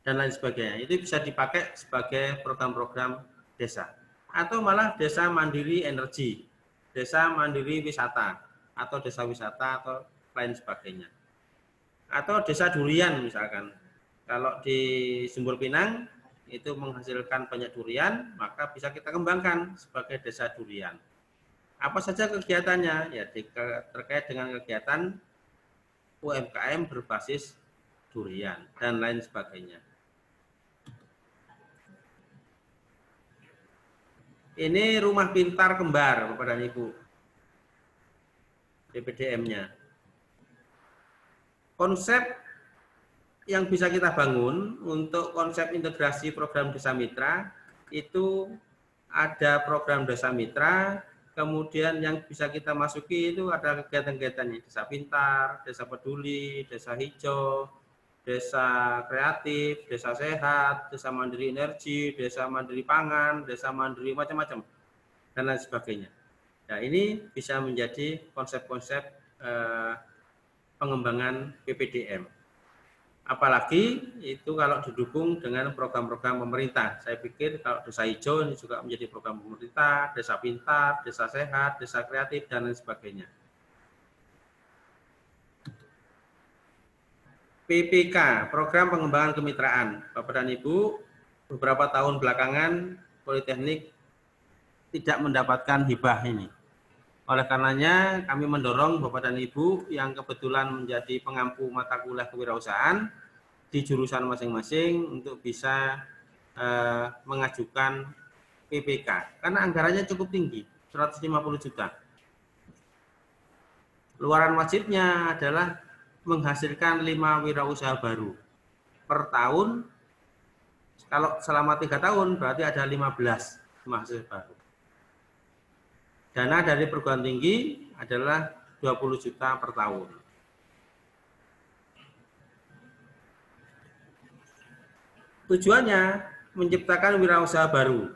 Speaker 3: dan lain sebagainya. Itu bisa dipakai sebagai program-program desa. Atau malah desa mandiri energi, desa mandiri wisata, atau desa wisata, atau lain sebagainya. Atau desa durian misalkan. Kalau di Sumber Pinang itu menghasilkan banyak durian, maka bisa kita kembangkan sebagai desa durian. Apa saja kegiatannya? Ya terkait dengan kegiatan UMKM berbasis durian dan lain sebagainya. Ini rumah pintar kembar, Bapak dan Ibu. PPDM-nya. Konsep yang bisa kita bangun untuk konsep integrasi program Desa Mitra, itu ada program Desa Mitra, kemudian yang bisa kita masuki itu ada kegiatan-kegiatannya, Desa Pintar, Desa Peduli, Desa Hijau, Desa Kreatif, Desa Sehat, Desa Mandiri Energi, Desa Mandiri Pangan, Desa Mandiri macam-macam, dan lain sebagainya. Nah, ini bisa menjadi konsep-konsep pengembangan PPDM. Apalagi itu kalau didukung dengan program-program pemerintah. Saya pikir kalau Desa Hijau ini juga menjadi program pemerintah, Desa Pintar, Desa Sehat, Desa Kreatif, dan lain sebagainya. PPK, Program Pengembangan Kemitraan. Bapak dan Ibu, beberapa tahun belakangan Politeknik tidak mendapatkan hibah ini. Oleh karenanya kami mendorong Bapak dan Ibu yang kebetulan menjadi pengampu mata kuliah kewirausahaan di jurusan masing-masing untuk bisa mengajukan PPK. Karena anggarannya cukup tinggi, 150 juta. Luaran wajibnya adalah menghasilkan 5 wirausaha baru per tahun. Kalau selama 3 tahun berarti ada 15 mahasiswa baru. Dana dari perguruan tinggi adalah 20 juta per tahun. Tujuannya menciptakan wirausaha baru,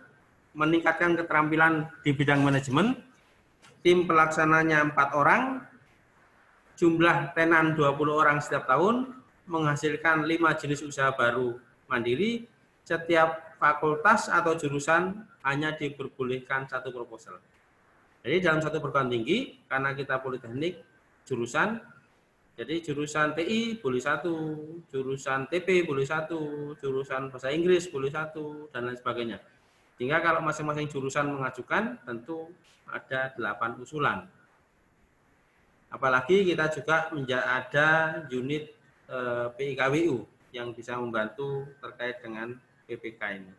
Speaker 3: meningkatkan keterampilan di bidang manajemen, tim pelaksananya 4 orang, jumlah tenan 20 orang setiap tahun, menghasilkan 5 jenis usaha baru mandiri, setiap fakultas atau jurusan hanya diperbolehkan 1 proposal. Jadi dalam satu perguruan tinggi, karena kita politeknik jurusan, jadi jurusan TI boleh 1, jurusan TP boleh 1, jurusan bahasa Inggris boleh 1, dan lain sebagainya. Sehingga kalau masing-masing jurusan mengajukan, tentu ada 8 usulan. Apalagi kita juga ada unit PIKWU yang bisa membantu terkait dengan PPK ini.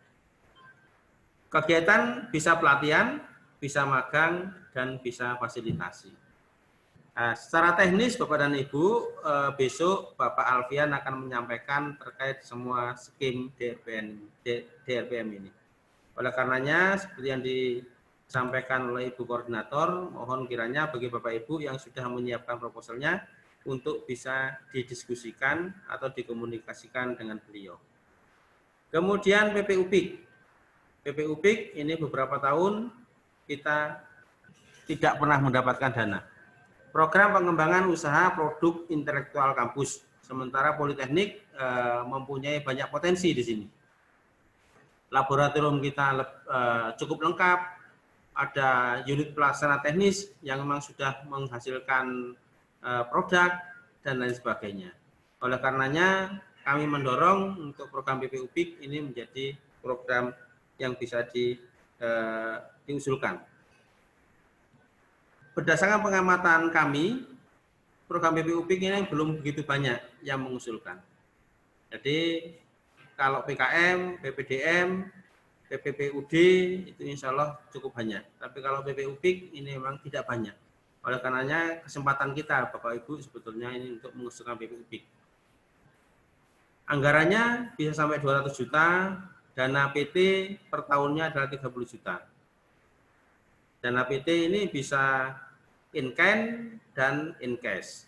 Speaker 3: Kegiatan bisa pelatihan, bisa magang, dan bisa fasilitasi. Nah, secara teknis Bapak dan Ibu, besok Bapak Alfian akan menyampaikan terkait semua skim DRPM ini. Oleh karenanya, seperti yang disampaikan oleh Ibu Koordinator, mohon kiranya bagi Bapak Ibu yang sudah menyiapkan proposalnya untuk bisa didiskusikan atau dikomunikasikan dengan beliau. Kemudian PPUPIK. PPUPIK ini beberapa tahun kita tidak pernah mendapatkan dana. Program pengembangan usaha produk intelektual kampus. Sementara Politeknik mempunyai banyak potensi di sini. Laboratorium kita cukup lengkap, ada unit pelaksana teknis yang memang sudah menghasilkan produk dan lain sebagainya. Oleh karenanya kami mendorong untuk program PPUPIK ini menjadi program yang bisa diusulkan. Berdasarkan pengamatan kami, program PPUPIK ini belum begitu banyak yang mengusulkan. Jadi kalau PKM, PPDM, PPPUD itu insya Allah cukup banyak. Tapi kalau PPUPIK ini memang tidak banyak. Oleh karenanya kesempatan kita Bapak Ibu sebetulnya ini untuk mengusulkan PPUPIK. Anggarannya bisa sampai 200 juta, dana PT per tahunnya adalah 30 juta. Dana PT ini bisa in kind dan in cash.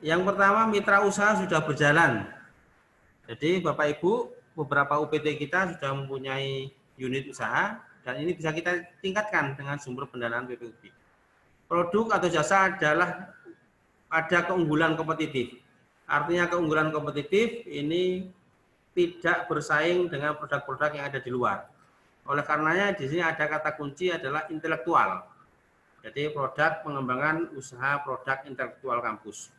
Speaker 3: Yang pertama, mitra usaha sudah berjalan. Jadi Bapak Ibu, beberapa UPT kita sudah mempunyai unit usaha dan ini bisa kita tingkatkan dengan sumber pendanaan PPUPIK. Produk atau jasa adalah ada keunggulan kompetitif. Artinya keunggulan kompetitif ini tidak bersaing dengan produk-produk yang ada di luar. Oleh karenanya di sini ada kata kunci adalah intelektual. Jadi produk pengembangan usaha produk intelektual kampus.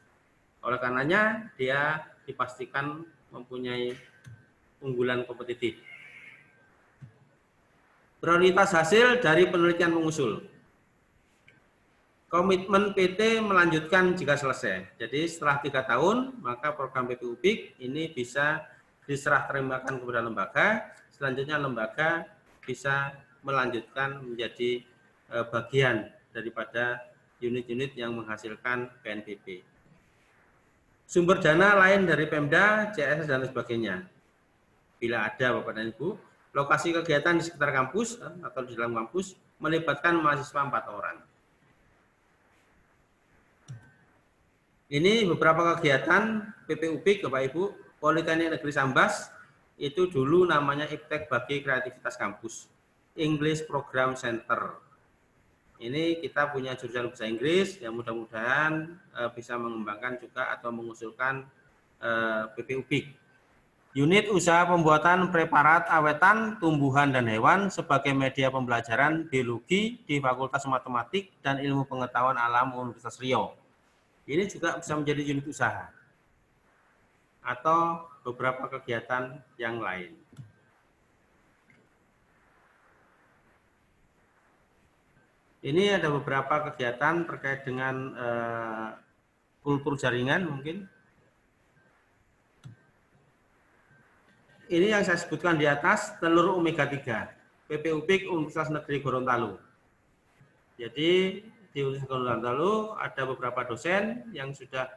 Speaker 3: Oleh karenanya dia dipastikan mempunyai unggulan kompetitif. Prioritas hasil dari penelitian pengusul. Komitmen PT melanjutkan jika selesai. Jadi setelah 3 tahun, maka program PPU PIK ini bisa diserah terimakan kepada lembaga. Selanjutnya lembaga bisa melanjutkan menjadi bagian daripada unit-unit yang menghasilkan PNBP. Sumber dana lain dari Pemda, CSS, dan sebagainya. Bila ada Bapak dan Ibu, lokasi kegiatan di sekitar kampus atau di dalam kampus melibatkan mahasiswa 4 orang. Ini beberapa kegiatan PPU PIK Bapak Ibu, Politeknik Negeri Sambas, itu dulu namanya Iptek Bagi Kreativitas Kampus, English Program Center. Ini kita punya jurusan bahasa Inggris yang mudah-mudahan bisa mengembangkan juga atau mengusulkan PPU PIK. Unit usaha pembuatan preparat awetan tumbuhan dan hewan sebagai media pembelajaran biologi di Fakultas Matematik dan Ilmu Pengetahuan Alam Universitas Riau. Ini juga bisa menjadi unit usaha atau beberapa kegiatan yang lain. Ini ada beberapa kegiatan terkait dengan kultur jaringan mungkin. Ini yang saya sebutkan di atas, telur omega 3, PPU PIK Universitas Negeri Gorontalo. Jadi di Universitas Gorontalo ada beberapa dosen yang sudah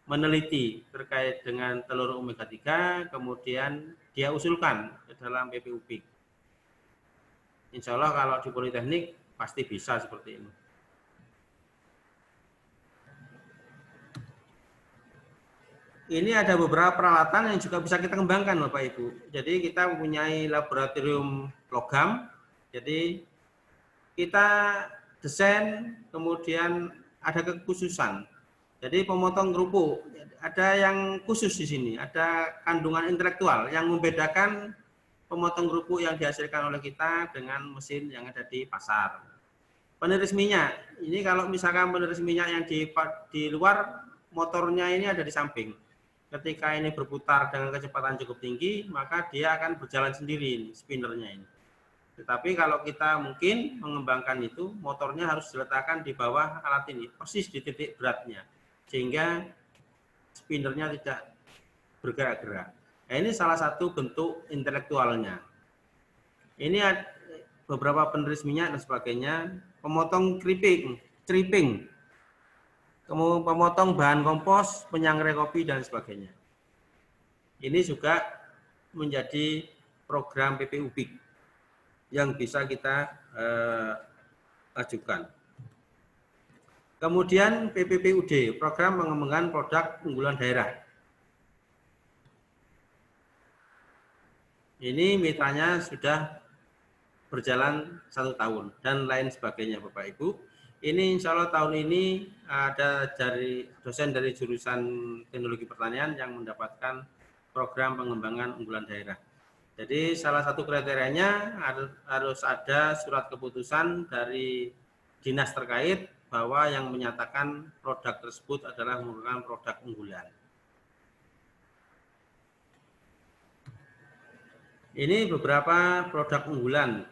Speaker 3: meneliti terkait dengan telur omega 3, kemudian dia usulkan ke dalam PPU PIK. Insya Allah kalau di Politeknik pasti bisa seperti ini. Ini ada beberapa peralatan yang juga bisa kita kembangkan Bapak Ibu. Jadi kita mempunyai laboratorium logam. Jadi kita desain, kemudian ada kekhususan. Jadi pemotong kerupuk, ada yang khusus di sini, ada kandungan intelektual yang membedakan pemotong kerupuk yang dihasilkan oleh kita dengan mesin yang ada di pasar. Peniris minyak, ini kalau misalkan peniris minyak yang di luar, motornya ini ada di samping. Ketika ini berputar dengan kecepatan cukup tinggi, maka dia akan berjalan sendiri ini, spinnernya ini. Tetapi kalau kita mungkin mengembangkan itu, motornya harus diletakkan di bawah alat ini, persis di titik beratnya, sehingga spinnernya tidak bergerak-gerak. Nah, ini salah satu bentuk intelektualnya. Ini beberapa peniris minyak dan sebagainya, pemotong stripping, kemudian pemotong bahan kompos, penyangrai kopi dan sebagainya. Ini juga menjadi program PPU PIK yang bisa kita ajukan. Kemudian PPPUD, program pengembangan produk unggulan daerah. Ini mitranya sudah berjalan 1 tahun dan lain sebagainya Bapak Ibu. Ini insya Allah tahun ini ada dari dosen dari jurusan teknologi pertanian yang mendapatkan program pengembangan unggulan daerah. Jadi salah satu kriterianya harus ada surat keputusan dari dinas terkait bahwa yang menyatakan produk tersebut adalah merupakan produk unggulan. Ini beberapa produk unggulan.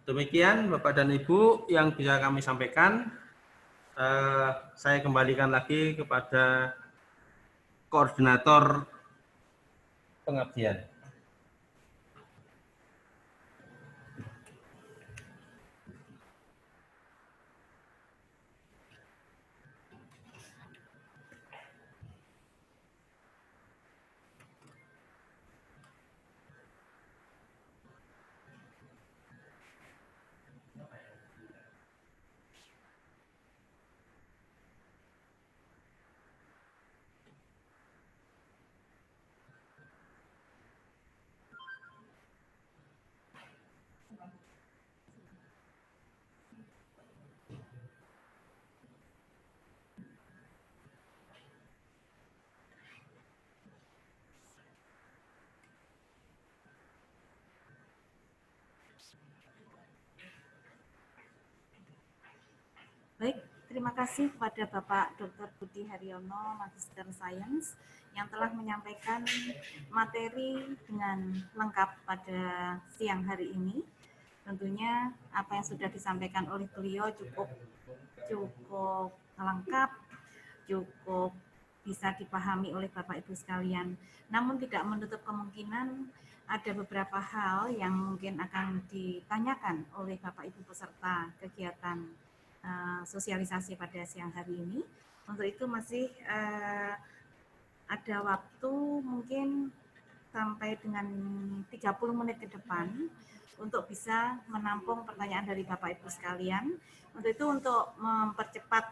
Speaker 3: Demikian Bapak dan Ibu yang bisa kami sampaikan. Saya kembalikan lagi kepada koordinator pengabdian.
Speaker 2: terima kasih kepada Bapak Dr. Budi Haryono, Magister Sains, yang telah menyampaikan materi dengan lengkap pada siang hari ini. Tentunya apa yang sudah disampaikan oleh beliau cukup lengkap, cukup bisa dipahami oleh Bapak Ibu sekalian. Namun tidak menutup kemungkinan ada beberapa hal yang mungkin akan ditanyakan oleh Bapak Ibu peserta kegiatan sosialisasi pada siang hari ini. Untuk itu masih ada waktu mungkin sampai dengan 30 menit ke depan untuk bisa menampung pertanyaan dari Bapak Ibu sekalian. Untuk itu, untuk mempercepat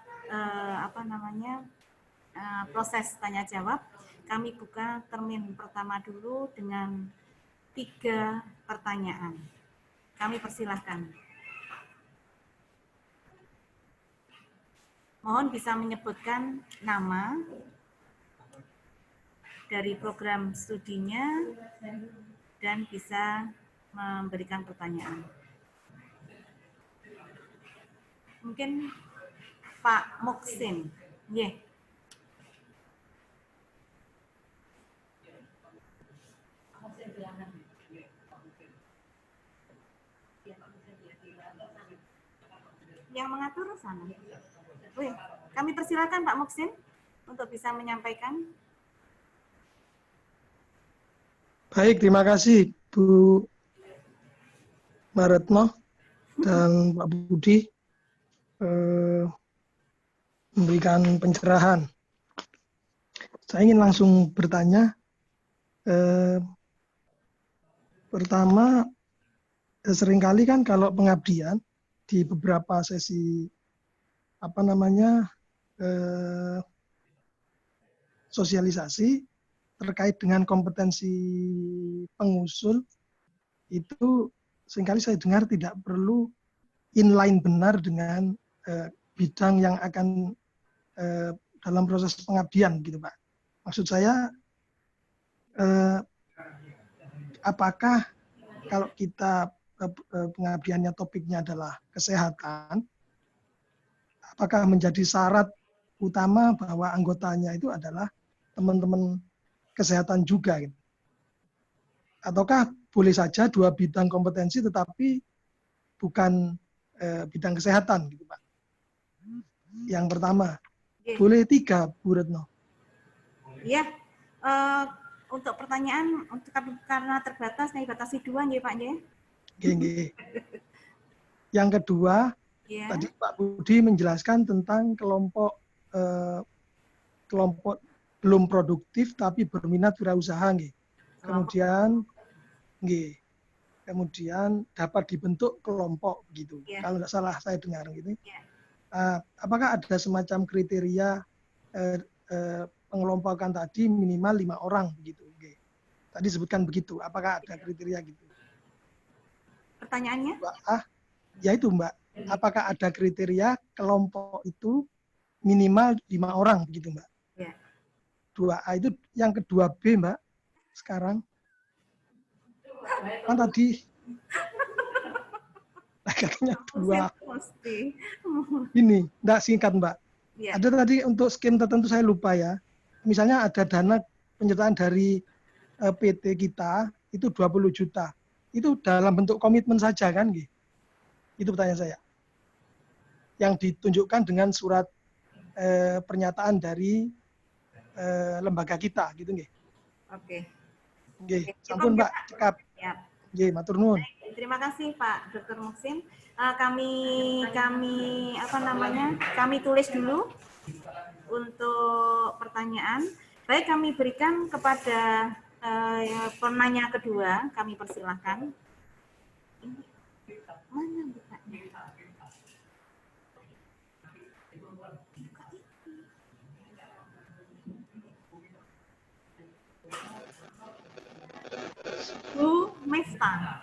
Speaker 2: proses tanya jawab, kami buka termin pertama dulu dengan 3 pertanyaan. Kami persilahkan. Mohon bisa menyebutkan nama, dari program studinya, dan bisa memberikan pertanyaan. Mungkin Pak Muksin. Yang mengatur sana. Kami persilakan Pak Muksin untuk bisa menyampaikan.
Speaker 4: Baik, terima kasih Bu Maretno dan Pak Budi memberikan pencerahan. Saya ingin langsung bertanya. Pertama, seringkali kan kalau pengabdian di beberapa sesi sosialisasi terkait dengan kompetensi pengusul, itu seringkali saya dengar tidak perlu inline benar dengan bidang yang akan dalam proses pengabdian, gitu Pak. Maksud saya, apakah kalau kita pengabdiannya topiknya adalah kesehatan, apakah menjadi syarat utama bahwa anggotanya itu adalah teman-teman kesehatan juga, gitu? Ataukah boleh saja 2 bidang kompetensi tetapi bukan bidang kesehatan, gitu Pak? Yang pertama. Boleh 3, Bu Retno?
Speaker 2: Ya, untuk pertanyaan, karena terbatas, saya batasi 2 ya Pak ya.
Speaker 4: Yang kedua, tadi Pak Budi menjelaskan tentang kelompok belum produktif tapi berminat wirausaha, kemudian dapat dibentuk kelompok gitu. Kalau nggak salah saya dengar gitu. Apakah ada semacam kriteria pengelompokan tadi minimal 5 orang begitu? Tadi sebutkan begitu. Apakah ada kriteria gitu?
Speaker 2: Pertanyaannya?
Speaker 4: Ya itu Mbak. Apakah ada kriteria kelompok itu minimal 5 orang begitu Mbak? 2A itu. Yang kedua B Mbak, sekarang kan tadi katanya 2. Ini enggak singkat Mbak. Ada tadi untuk skim tertentu saya lupa ya. Misalnya ada dana penyertaan dari PT kita itu 20 juta. Itu dalam bentuk komitmen saja kan? Itu pertanyaan saya. Yang ditunjukkan dengan surat pernyataan dari lembaga kita gitu nggih.
Speaker 2: Oke.
Speaker 4: Nggih, sampun Mbak, cekap. Nggih, matur nuwun.
Speaker 2: Terima kasih Pak Dr. Muksin. Kami tulis dulu untuk pertanyaan. Baik, kami berikan kepada penanya kedua, kami persilahkan. Mana bukanya? Bu Mefta.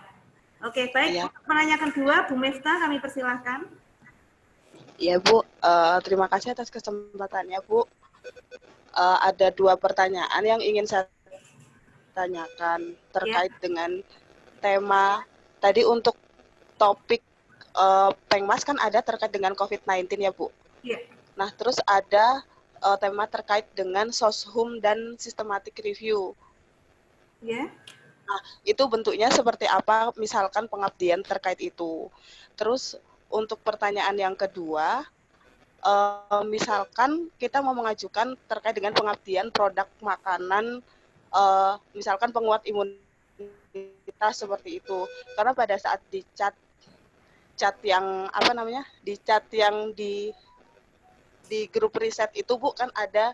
Speaker 2: Oke, baik. Ya. Penanya kedua, Bu Mefta, kami persilahkan.
Speaker 5: Ya, Bu. Terima kasih atas kesempatannya, Bu. Ada 2 pertanyaan yang ingin saya tanyakan terkait dengan tema tadi. Untuk topik Pengmas kan ada terkait dengan COVID-19 ya, Bu.
Speaker 2: Yeah.
Speaker 5: Nah, terus ada tema terkait dengan soshum dan systematic review.
Speaker 2: Ya.
Speaker 5: Nah, itu bentuknya seperti apa, misalkan pengabdian terkait itu. Terus untuk pertanyaan yang kedua, misalkan kita mau mengajukan terkait dengan pengabdian produk makanan, misalkan penguat imunitas seperti itu. Karena pada saat di chat yang apa namanya, di chat yang di grup riset itu Bu, kan ada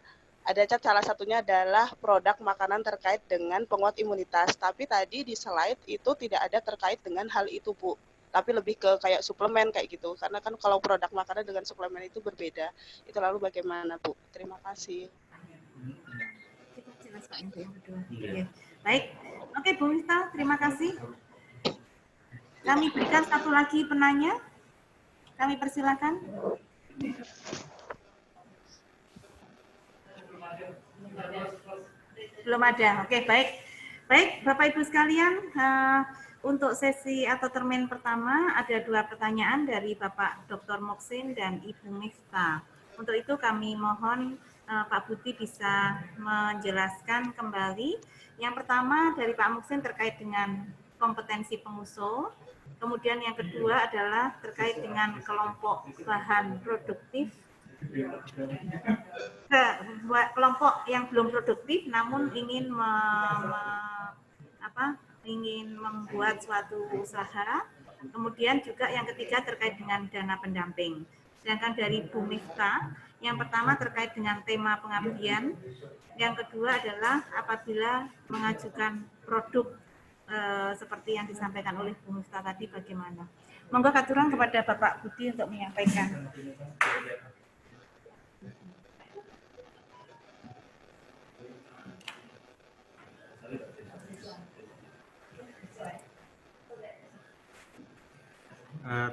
Speaker 5: chat salah satunya adalah produk makanan terkait dengan penguat imunitas. Tapi tadi di slide itu tidak ada terkait dengan hal itu Bu. Tapi lebih ke kayak suplemen kayak gitu. Karena kan kalau produk makanan dengan suplemen itu berbeda. Itu lalu bagaimana Bu? Terima kasih.
Speaker 2: Jelas Pak untuk yang kedua. Ya. Baik. Oke Bu Mifta, terima kasih. Kami berikan satu lagi penanya. Kami persilakan. Belum ada. Oke, baik. Baik, Bapak Ibu sekalian, untuk sesi atau termin pertama ada 2 pertanyaan dari Bapak Dr. Moksin dan Ibu Mifta. Untuk itu kami mohon Pak Budi bisa menjelaskan kembali. Yang pertama dari Pak Moksin terkait dengan kompetensi pengusul. Kemudian yang kedua adalah terkait dengan kelompok bahan produktif. Kelompok yang belum produktif namun ingin ingin membuat suatu usaha. Kemudian juga yang ketiga terkait dengan dana pendamping. Sedangkan dari Bu Mifta, yang pertama terkait dengan tema pengabdian, yang kedua adalah apabila mengajukan produk seperti yang disampaikan oleh Bu Mifta tadi bagaimana. Monggo katuran kepada Bapak Budi untuk menyampaikan.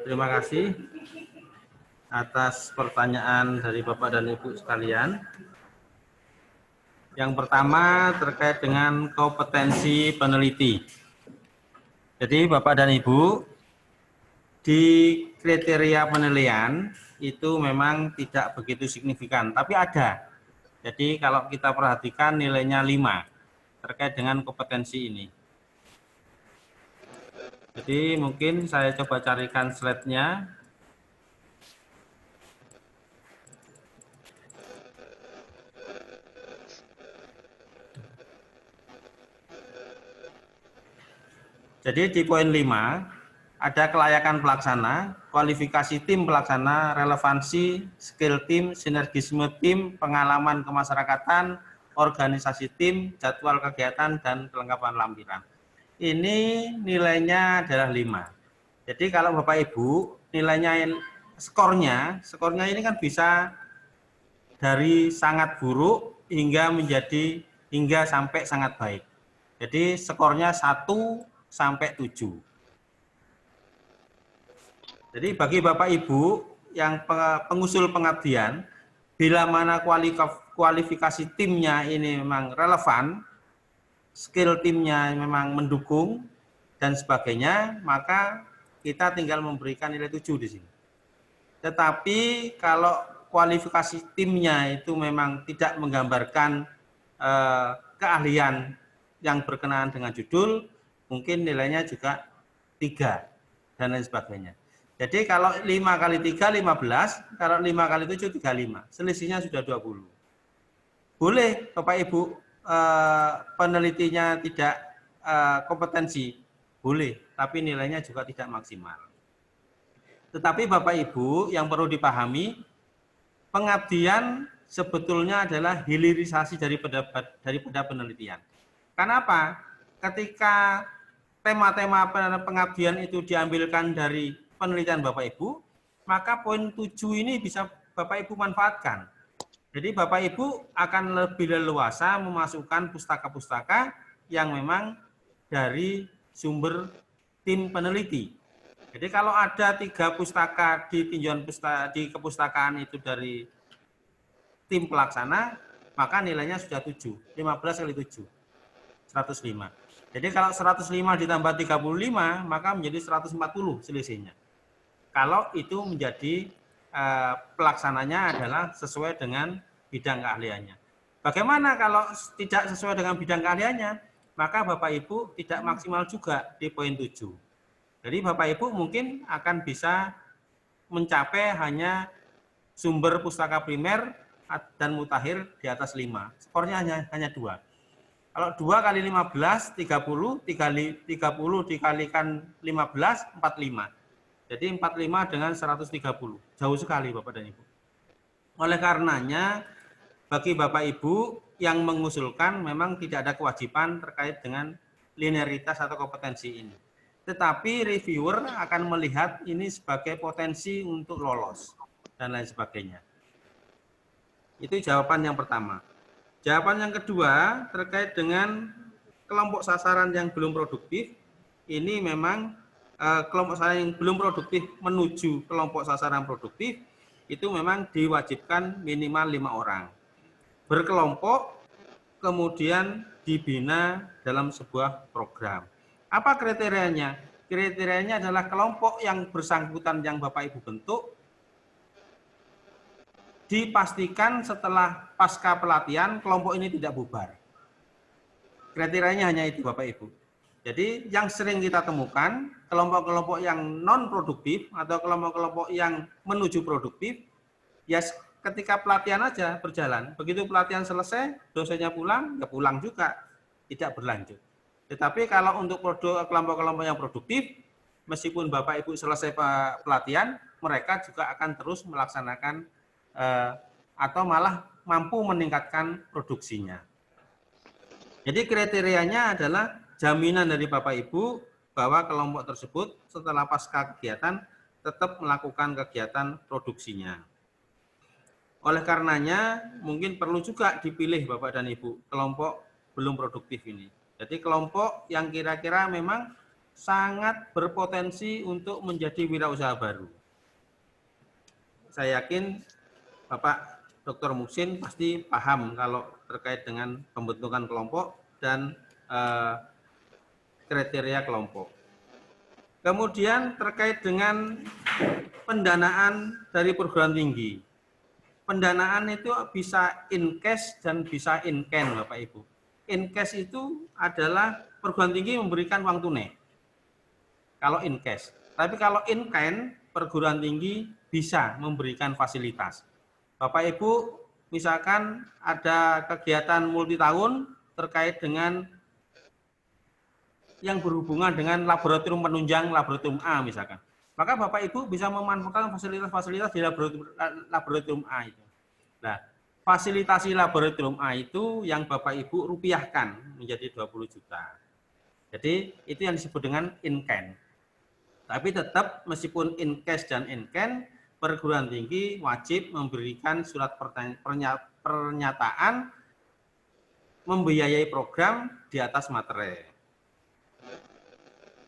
Speaker 3: Terima kasih atas pertanyaan dari Bapak dan Ibu sekalian. Yang pertama terkait dengan kompetensi peneliti. Jadi Bapak dan Ibu, di kriteria penilaian itu memang tidak begitu signifikan, tapi ada. Jadi kalau kita perhatikan nilainya 5 terkait dengan kompetensi ini. Jadi mungkin saya coba carikan slide-nya. Jadi di poin 5 ada kelayakan pelaksana, kualifikasi tim pelaksana, relevansi, skill tim, sinergisme tim, pengalaman kemasyarakatan, organisasi tim, jadwal kegiatan, dan kelengkapan lampiran. Ini nilainya adalah 5. Jadi kalau Bapak Ibu nilainya skornya ini kan bisa dari sangat buruk hingga sampai sangat baik. Jadi skornya 1 sampai 7. Jadi bagi Bapak Ibu yang pengusul pengabdian, bila mana kualifikasi timnya ini memang relevan, skill timnya memang mendukung dan sebagainya, maka kita tinggal memberikan nilai 7 di sini. Tetapi kalau kualifikasi timnya itu memang tidak menggambarkan keahlian yang berkenaan dengan judul, mungkin nilainya juga 3 dan lain sebagainya. Jadi kalau 5 kali 3 15, kalau 5 kali 7 35, selisihnya sudah 20. Boleh Bapak Ibu penelitinya tidak kompetensi, boleh, tapi nilainya juga tidak maksimal. Tetapi Bapak Ibu yang perlu dipahami, pengabdian sebetulnya adalah hilirisasi daripada penelitian. Kenapa? Ketika tema-tema pengabdian itu diambilkan dari penelitian Bapak Ibu, maka poin 7 ini bisa Bapak Ibu manfaatkan. Jadi Bapak Ibu akan lebih leluasa memasukkan pustaka-pustaka yang memang dari sumber tim peneliti. Jadi kalau ada 3 pustaka di tinjauan di kepustakaan itu dari tim pelaksana, maka nilainya sudah 7. 15 kali 7, 105. Jadi kalau 105 ditambah 35, maka menjadi 140 selisihnya. Kalau itu menjadi pelaksananya adalah sesuai dengan bidang keahliannya. Bagaimana kalau tidak sesuai dengan bidang keahliannya? Maka Bapak Ibu tidak maksimal juga di poin 7. Jadi Bapak Ibu mungkin akan bisa mencapai hanya sumber pustaka primer dan mutakhir di atas 5. Skornya hanya 2. Kalau 2 kali 15, 30 dikalikan 15, 45. Jadi 45 dengan 130. Jauh sekali Bapak dan Ibu. Oleh karenanya, bagi Bapak Ibu yang mengusulkan memang tidak ada kewajiban terkait dengan linearitas atau kompetensi ini. Tetapi reviewer akan melihat ini sebagai potensi untuk lolos dan lain sebagainya. Itu jawaban yang pertama. Jawaban yang kedua terkait dengan kelompok sasaran yang belum produktif. Ini memang kelompok sasaran yang belum produktif menuju kelompok sasaran produktif itu memang diwajibkan minimal 5 orang. Berkelompok kemudian dibina dalam sebuah program. Apa kriterianya? Kriterianya adalah kelompok yang bersangkutan yang Bapak Ibu bentuk dipastikan setelah pasca pelatihan kelompok ini tidak bubar. Kriterianya hanya itu Bapak Ibu. Jadi yang sering kita temukan kelompok-kelompok yang non produktif atau kelompok-kelompok yang menuju produktif, ya ketika pelatihan aja berjalan. Begitu pelatihan selesai, dosennya pulang, ya pulang juga, tidak berlanjut. Tetapi kalau untuk kelompok-kelompok yang produktif, meskipun Bapak Ibu selesai pelatihan, mereka juga akan terus melaksanakan atau malah mampu meningkatkan produksinya. Jadi kriterianya adalah jaminan dari Bapak Ibu bahwa kelompok tersebut setelah pasca kegiatan tetap melakukan kegiatan produksinya. Oleh karenanya mungkin perlu juga dipilih Bapak dan Ibu kelompok belum produktif ini. Jadi kelompok yang kira-kira memang sangat berpotensi untuk menjadi wirausaha baru. Saya yakin Bapak Dr. Muhsin pasti paham kalau terkait dengan pembentukan kelompok dan kriteria kelompok. Kemudian terkait dengan pendanaan dari perguruan tinggi. Pendanaan itu bisa in cash dan bisa in can, Bapak Ibu. In cash itu adalah perguruan tinggi memberikan uang tunai. Kalau in cash. Tapi kalau in can, perguruan tinggi bisa memberikan fasilitas. Bapak Ibu, misalkan ada kegiatan multi tahun terkait dengan yang berhubungan dengan laboratorium penunjang laboratorium A misalkan. Maka Bapak Ibu bisa memanfaatkan fasilitas-fasilitas di laboratorium A itu. Nah, fasilitasi laboratorium A itu yang Bapak Ibu rupiahkan menjadi 20 juta. Jadi itu yang disebut dengan in can. Tapi tetap meskipun in cash dan in can, perguruan tinggi wajib memberikan surat pernyataan membiayai program di atas materai.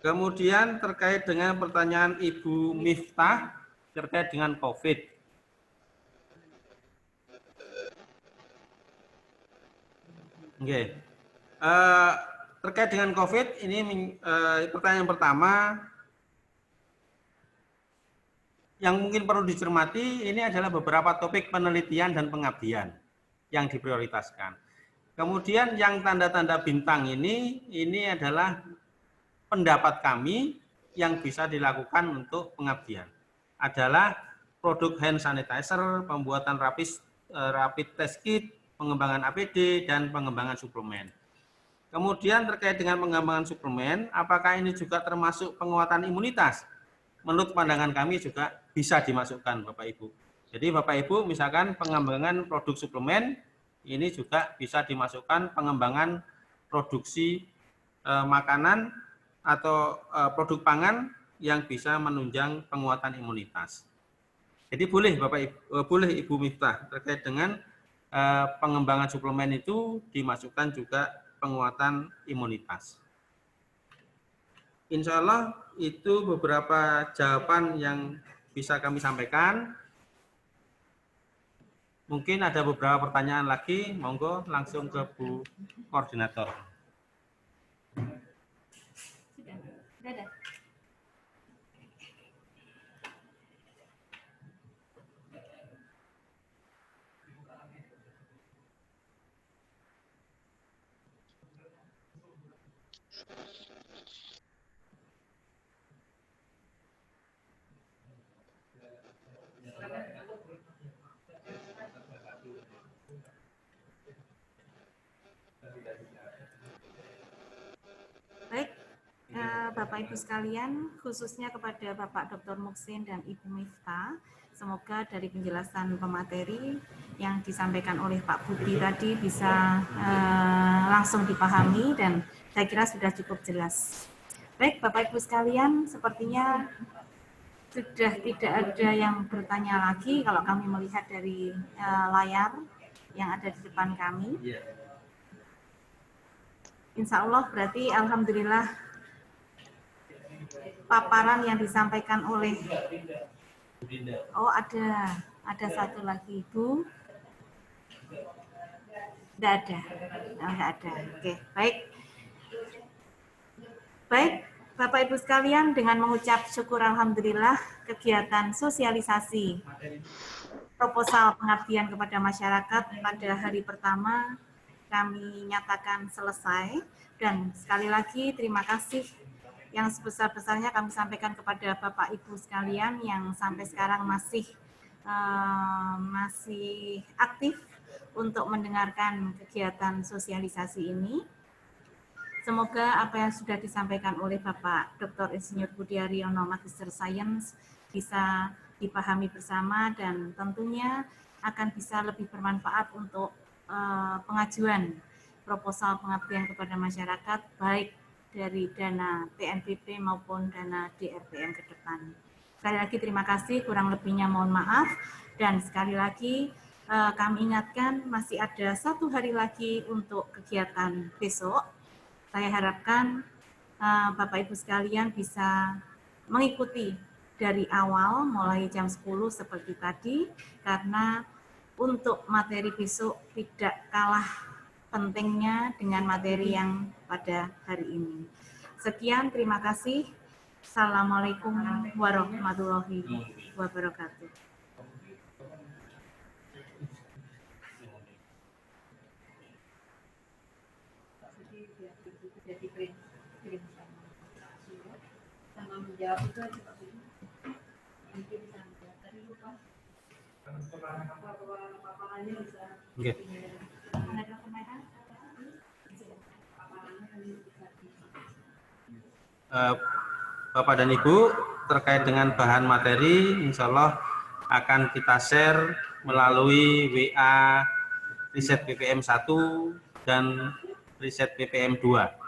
Speaker 3: Kemudian terkait dengan pertanyaan Ibu Miftah terkait dengan COVID. Oke. Terkait dengan COVID ini pertanyaan pertama yang mungkin perlu dicermati ini adalah beberapa topik penelitian dan pengabdian yang diprioritaskan. Kemudian yang tanda-tanda bintang ini adalah pendapat kami yang bisa dilakukan untuk pengabdian. Adalah produk hand sanitizer, pembuatan rapid test kit, pengembangan APD, dan pengembangan suplemen. Kemudian terkait dengan pengembangan suplemen, apakah ini juga termasuk penguatan imunitas? Menurut pandangan kami juga bisa dimasukkan Bapak Ibu. Jadi Bapak Ibu misalkan pengembangan produk suplemen ini juga bisa dimasukkan pengembangan produksi makanan atau produk pangan yang bisa menunjang penguatan imunitas. Jadi boleh Bapak Ibu, boleh Ibu Miftah terkait dengan pengembangan suplemen itu dimasukkan juga penguatan imunitas. Insya Allah itu beberapa jawaban yang bisa kami sampaikan. Mungkin ada beberapa pertanyaan lagi, monggo langsung ke Bu Koordinator.
Speaker 2: Sudah ada. Bapak Ibu sekalian, khususnya kepada Bapak Dr. Muksin dan Ibu Miftah, semoga dari penjelasan pemateri yang disampaikan oleh Pak Budi tadi bisa langsung dipahami dan saya kira sudah cukup jelas. Baik, Bapak Ibu sekalian, sepertinya sudah tidak ada yang bertanya lagi kalau kami melihat dari layar yang ada di depan kami. Insya Allah berarti alhamdulillah paparan yang disampaikan oleh ada satu lagi Ibu. Tidak ada. Tidak ada. Oke, baik. Baik, Bapak Ibu sekalian, dengan mengucap syukur alhamdulillah kegiatan sosialisasi proposal pengabdian kepada masyarakat pada hari pertama kami nyatakan selesai, dan sekali lagi terima kasih yang sebesar-besarnya kami sampaikan kepada Bapak Ibu sekalian yang sampai sekarang masih aktif untuk mendengarkan kegiatan sosialisasi ini. Semoga apa yang sudah disampaikan oleh Bapak Dr. Insinyur Budi Haryono, Magister Sains, bisa dipahami bersama dan tentunya akan bisa lebih bermanfaat untuk pengajuan proposal pengabdian kepada masyarakat, baik dari dana PNBP maupun dana DRPM ke depan. Sekali lagi terima kasih, kurang lebihnya mohon maaf, dan sekali lagi kami ingatkan masih ada 1 hari lagi untuk kegiatan besok. Saya harapkan Bapak Ibu sekalian bisa mengikuti dari awal mulai jam 10 seperti tadi, karena untuk materi besok tidak kalah pentingnya dengan materi yang pada hari ini. Sekian, terima kasih. Assalamualaikum warahmatullahi wabarakatuh.
Speaker 3: Okay. Bapak dan Ibu, terkait dengan bahan materi, insya Allah akan kita share melalui WA riset BPM 1 dan riset BPM 2.